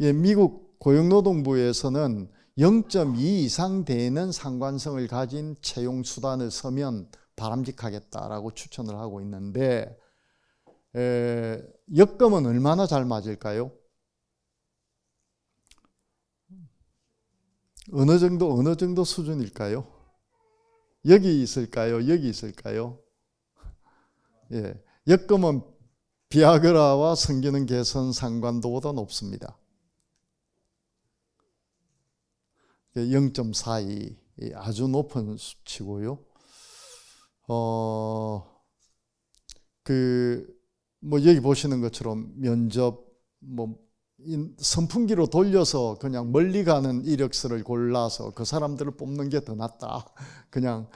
예, 미국 고용노동부에서는 0.2 이상 되는 상관성을 가진 채용 수단을 쓰면 바람직하겠다라고 추천을 하고 있는데, 여금은 얼마나 잘 맞을까요? 어느 정도 수준일까요? 여기 있을까요? 여기 있을까요? 예, 여금은 비아그라와 성기능 개선 상관도보다 높습니다. 0.42, 아주 높은 수치고요. 여기 보시는 것처럼 면접, 선풍기로 돌려서 그냥 멀리 가는 이력서를 골라서 그 사람들을 뽑는 게 더 낫다. 그냥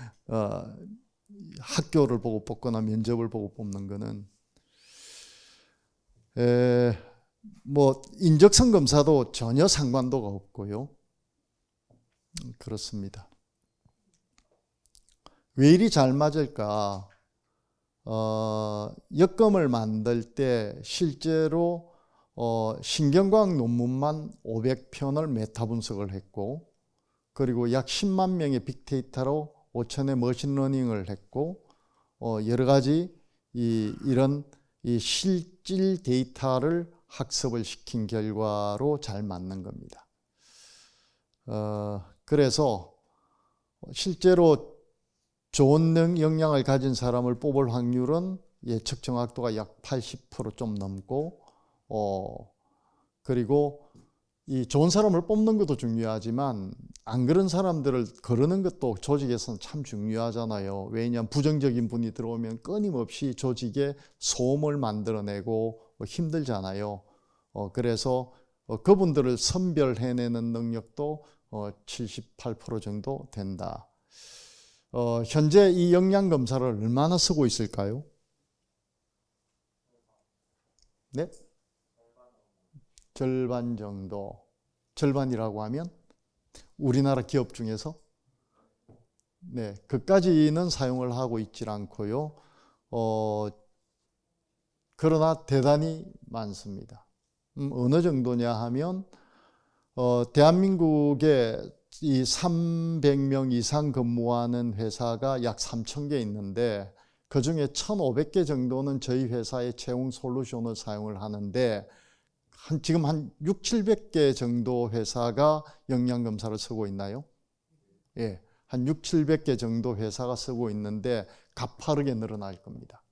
학교를 보고 뽑거나 면접을 보고 뽑는 거는. 인적성 검사도 전혀 상관도가 없고요. 그렇습니다. 왜 이리 잘 맞을까? 여금을 만들 때 실제로 신경과학 논문만 500편을 메타 분석을 했고, 그리고 약 10만 명의 빅데이터로 5천의 머신러닝을 했고, 여러 가지 이런 실질 데이터를 학습을 시킨 결과로 잘 맞는 겁니다. 그래서 실제로 좋은 역량을 가진 사람을 뽑을 확률은 예측 정확도가 약 80% 좀 넘고, 그리고 이 좋은 사람을 뽑는 것도 중요하지만 안 그런 사람들을 거르는 것도 조직에서는 참 중요하잖아요. 왜냐하면 부정적인 분이 들어오면 끊임없이 조직에 소음을 만들어내고 힘들잖아요. 그래서 그분들을 선별해내는 능력도 78% 정도 된다. 현재 이 역량검사를 얼마나 쓰고 있을까요? 네? 절반 정도. 절반이라고 하면 우리나라 기업 중에서 네, 그까지는 사용을 하고 있질 않고요. 그러나 대단히 많습니다. 어느 정도냐 하면 대한민국에 이 300명 이상 근무하는 회사가 약 3,000개 있는데, 그 중에 1,500개 정도는 저희 회사의 채용 솔루션을 사용을 하는데, 지금 한 600~700개 정도 회사가 역량검사를 쓰고 있나요? 예, 한 600~700개 정도 회사가 쓰고 있는데 가파르게 늘어날 겁니다.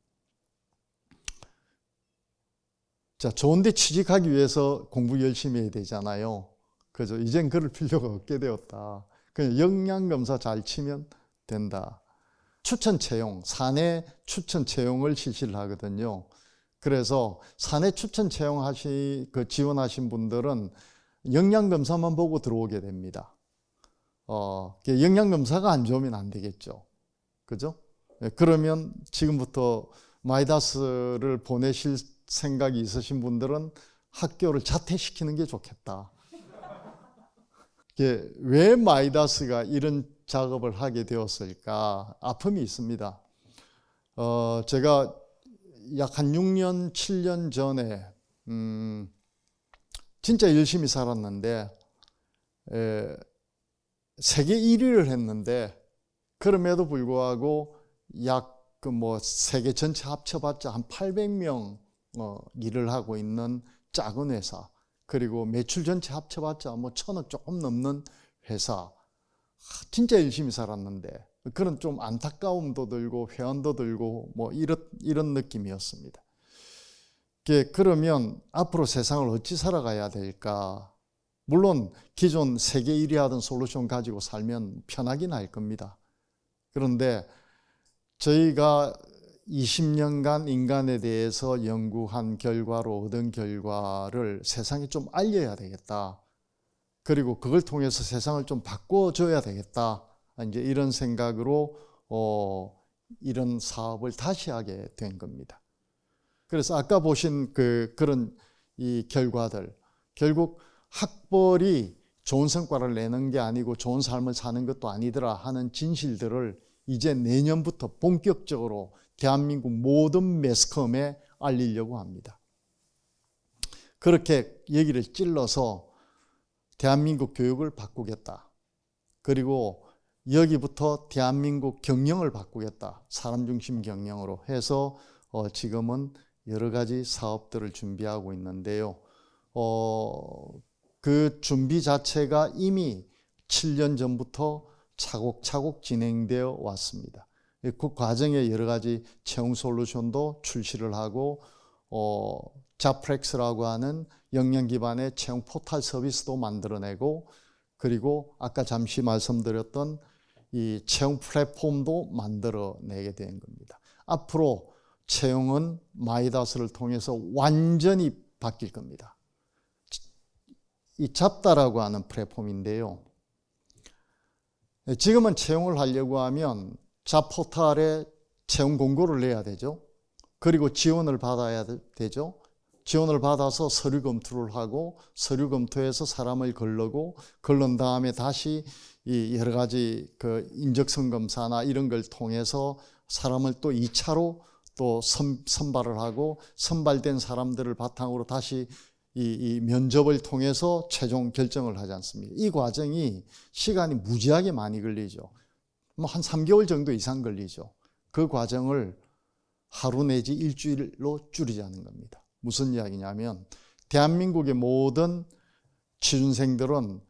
자, 좋은데 취직하기 위해서 공부 열심히 해야 되잖아요. 그죠? 이젠 그럴 필요가 없게 되었다. 그냥 역량검사 잘 치면 된다. 추천 채용, 사내 추천 채용을 실시를 하거든요. 그래서 사내 추천 채용 지원하신 분들은 역량검사만 보고 들어오게 됩니다. 역량검사가 안 좋으면 안 되겠죠. 그죠? 그러면 지금부터 마이다스를 보내실 생각이 있으신 분들은 학교를 자퇴시키는 게 좋겠다. 왜 마이다스가 이런 작업을 하게 되었을까? 아픔이 있습니다. 제가 약 한 6년, 7년 전에 진짜 열심히 살았는데 세계 1위를 했는데, 그럼에도 불구하고 약 세계 전체 합쳐봤자 한 800명 일을 하고 있는 작은 회사, 그리고 매출 전체 합쳐봤자 1,000억 조금 넘는 회사, 진짜 열심히 살았는데 그런 좀 안타까움도 들고 회한도 들고 이런 느낌이었습니다. 그러면 앞으로 세상을 어찌 살아가야 될까? 물론 기존 세계 1위 하던 솔루션 가지고 살면 편하긴 할 겁니다. 그런데 저희가 20년간 인간에 대해서 연구한 결과로 얻은 결과를 세상에 좀 알려야 되겠다. 그리고 그걸 통해서 세상을 좀 바꿔줘야 되겠다. 이제 이런 생각으로 이런 사업을 다시 하게 된 겁니다. 그래서 아까 보신 그런 이 결과들, 결국 학벌이 좋은 성과를 내는 게 아니고 좋은 삶을 사는 것도 아니더라 하는 진실들을 이제 내년부터 본격적으로 대한민국 모든 매스컴에 알리려고 합니다. 그렇게 얘기를 찔러서 대한민국 교육을 바꾸겠다. 그리고 여기부터 대한민국 경영을 바꾸겠다. 사람 중심 경영으로 해서 지금은 여러 가지 사업들을 준비하고 있는데요. 그 준비 자체가 이미 7년 전부터 차곡차곡 진행되어 왔습니다. 그 과정에 여러 가지 채용 솔루션도 출시를 하고 잡플렉스라고 하는 역량 기반의 채용 포털 서비스도 만들어내고, 그리고 아까 잠시 말씀드렸던 이 채용 플랫폼도 만들어내게 된 겁니다. 앞으로 채용은 마이다스를 통해서 완전히 바뀔 겁니다. 이 잡다라고 하는 플랫폼인데요. 지금은 채용을 하려고 하면 잡 포털에 채용 공고를 내야 되죠. 그리고 지원을 받아야 되죠. 지원을 받아서 서류 검토를 하고, 서류 검토해서 사람을 걸른 다음에 다시 이 여러 가지 그 인적성 검사나 이런 걸 통해서 사람을 또 2차로 또 선발을 하고, 선발된 사람들을 바탕으로 다시 이 면접을 통해서 최종 결정을 하지 않습니까? 이 과정이 시간이 무지하게 많이 걸리죠. 뭐 한 3개월 정도 이상 걸리죠. 그 과정을 하루 내지 일주일로 줄이자는 겁니다. 무슨 이야기냐면, 대한민국의 모든 취준생들은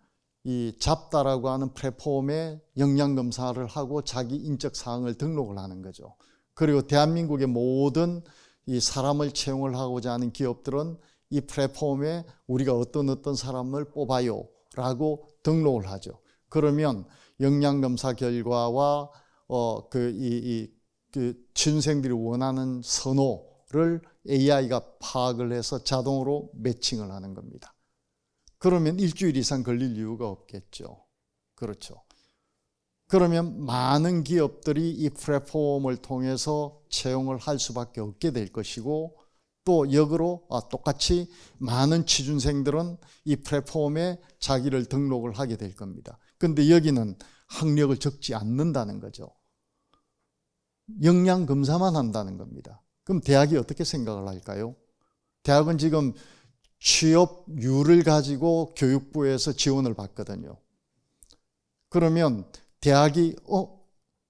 이 잡다라고 하는 플랫폼에 역량검사를 하고 자기 인적 사항을 등록을 하는 거죠. 그리고 대한민국의 모든 이 사람을 채용을 하고자 하는 기업들은 이 플랫폼에 우리가 어떤 사람을 뽑아요 라고 등록을 하죠. 그러면 역량검사 결과와 취준생들이 원하는 선호를 AI가 파악을 해서 자동으로 매칭을 하는 겁니다. 그러면 일주일 이상 걸릴 이유가 없겠죠. 그렇죠. 그러면 많은 기업들이 이 플랫폼을 통해서 채용을 할 수밖에 없게 될 것이고, 또 역으로 똑같이 많은 취준생들은 이 플랫폼에 자기를 등록을 하게 될 겁니다. 그런데 여기는 학력을 적지 않는다는 거죠. 역량 검사만 한다는 겁니다. 그럼 대학이 어떻게 생각을 할까요? 대학은 지금 취업률을 가지고 교육부에서 지원을 받거든요. 그러면 대학이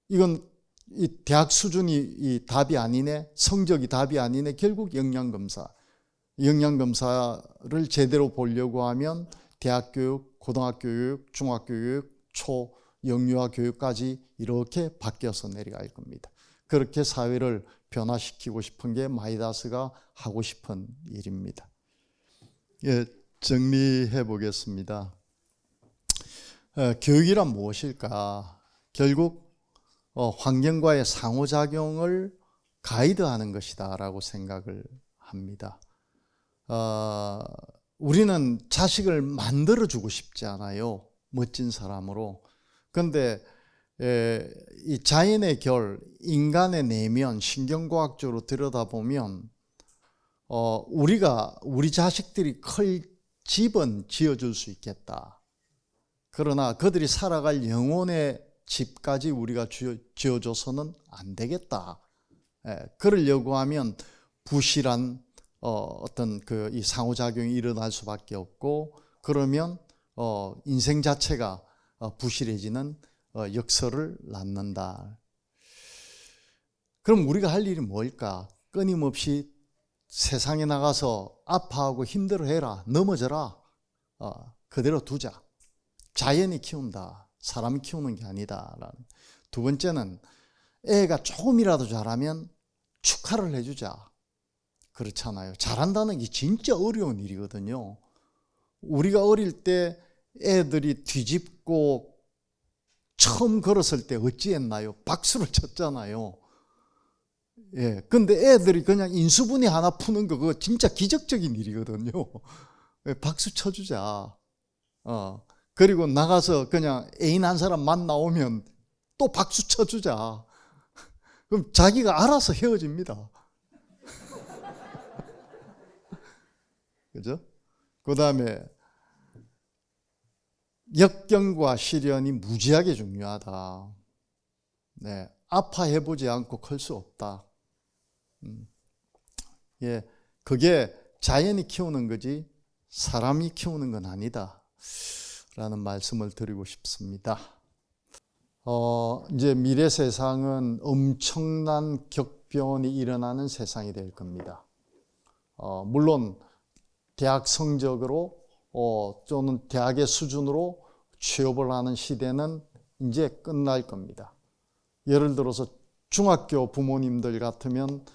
이건 이 대학 수준이 이 답이 아니네, 성적이 답이 아니네. 결국 역량검사를 제대로 보려고 하면 대학 교육, 고등학교 교육, 중학교 교육, 영유아 교육까지 이렇게 바뀌어서 내려갈 겁니다. 그렇게 사회를 변화시키고 싶은 게 마이다스가 하고 싶은 일입니다. 예, 정리해 보겠습니다. 교육이란 무엇일까? 결국 환경과의 상호작용을 가이드하는 것이다 라고 생각을 합니다. 우리는 자식을 만들어주고 싶지 않아요. 멋진 사람으로. 그런데 이 자연의 결, 인간의 내면, 신경과학적으로 들여다보면 우리 자식들이 클 집은 지어줄 수 있겠다. 그러나 그들이 살아갈 영혼의 집까지 우리가 지어줘서는 안 되겠다. 그러려고 하면 부실한 어떤 이 상호작용이 일어날 수밖에 없고, 그러면 인생 자체가 부실해지는 역설을 낳는다. 그럼 우리가 할 일이 뭘까? 끊임없이 세상에 나가서 아파하고 힘들어해라, 넘어져라, 그대로 두자. 자연이 키운다. 사람이 키우는 게 아니다. 두 번째는 애가 조금이라도 잘하면 축하를 해주자. 그렇잖아요. 잘한다는 게 진짜 어려운 일이거든요. 우리가 어릴 때 애들이 뒤집고 처음 걸었을 때 어찌했나요? 박수를 쳤잖아요. 예. 근데 애들이 그냥 인수분해 하나 푸는 거 그거 진짜 기적적인 일이거든요. 박수 쳐주자. 그리고 나가서 그냥 애인 한 사람 만나오면 또 박수 쳐주자. 그럼 자기가 알아서 헤어집니다. 그죠? 그 다음에 역경과 시련이 무지하게 중요하다. 네. 아파해보지 않고 클 수 없다. 예. 그게 자연이 키우는 거지 사람이 키우는 건 아니다. 라는 말씀을 드리고 싶습니다. 이제 미래 세상은 엄청난 격변이 일어나는 세상이 될 겁니다. 물론 대학 성적으로 또는 대학의 수준으로 취업을 하는 시대는 이제 끝날 겁니다. 예를 들어서 중학교 부모님들 같으면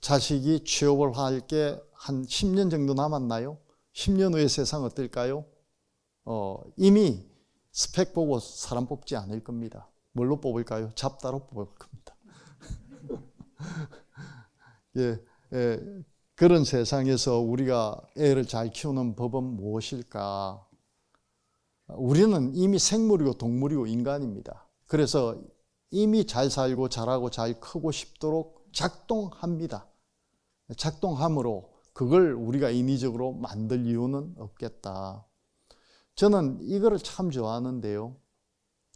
자식이 취업을 할 게 한 10년 정도 남았나요? 10년 후의 세상 어떨까요? 이미 스펙 보고 사람 뽑지 않을 겁니다. 뭘로 뽑을까요? 잡다로 뽑을 겁니다. 그런 세상에서 우리가 애를 잘 키우는 법은 무엇일까? 우리는 이미 생물이고 동물이고 인간입니다. 그래서 이미 잘 살고 잘하고 잘 크고 싶도록 작동합니다. 작동함으로 그걸 우리가 인위적으로 만들 이유는 없겠다. 저는 이거를 참 좋아하는데요.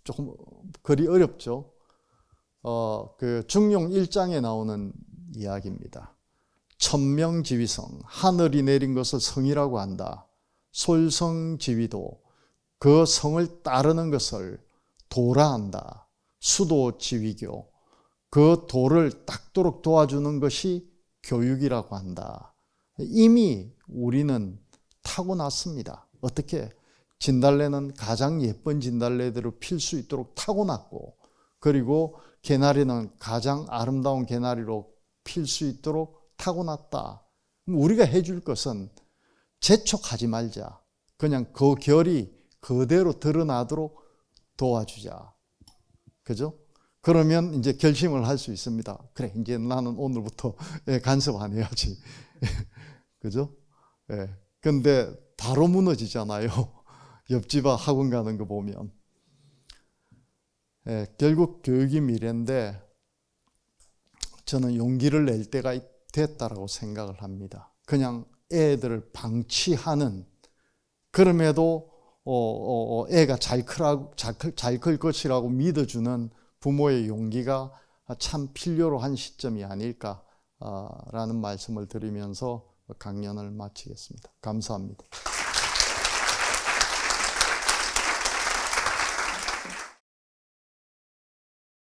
조금 글이 어렵죠. 그 중용 1장에 나오는 이야기입니다. 천명지위성, 하늘이 내린 것을 성이라고 한다. 솔성지위도, 그 성을 따르는 것을 도라 한다. 수도지위교, 그 도를 닦도록 도와주는 것이 교육이라고 한다. 이미 우리는 타고났습니다. 어떻게? 진달래는 가장 예쁜 진달래들을 필 수 있도록 타고났고, 그리고 개나리는 가장 아름다운 개나리로 필 수 있도록 타고났다. 우리가 해줄 것은 재촉하지 말자. 그냥 그 결이 그대로 드러나도록 도와주자. 그죠? 그러면 이제 결심을 할 수 있습니다. 그래, 이제 나는 오늘부터 간섭 안 해야지. 그죠? 근데 바로 무너지잖아요. 옆집 학원 가는 거 보면. 결국 교육이 미래인데 저는 용기를 낼 때가 됐다라고 생각을 합니다. 그냥 애들을 방치하는, 그럼에도 애가 잘 클 것이라고 믿어주는 부모의 용기가 참 필요로 한 시점이 아닐까라는 말씀을 드리면서 강연을 마치겠습니다. 감사합니다.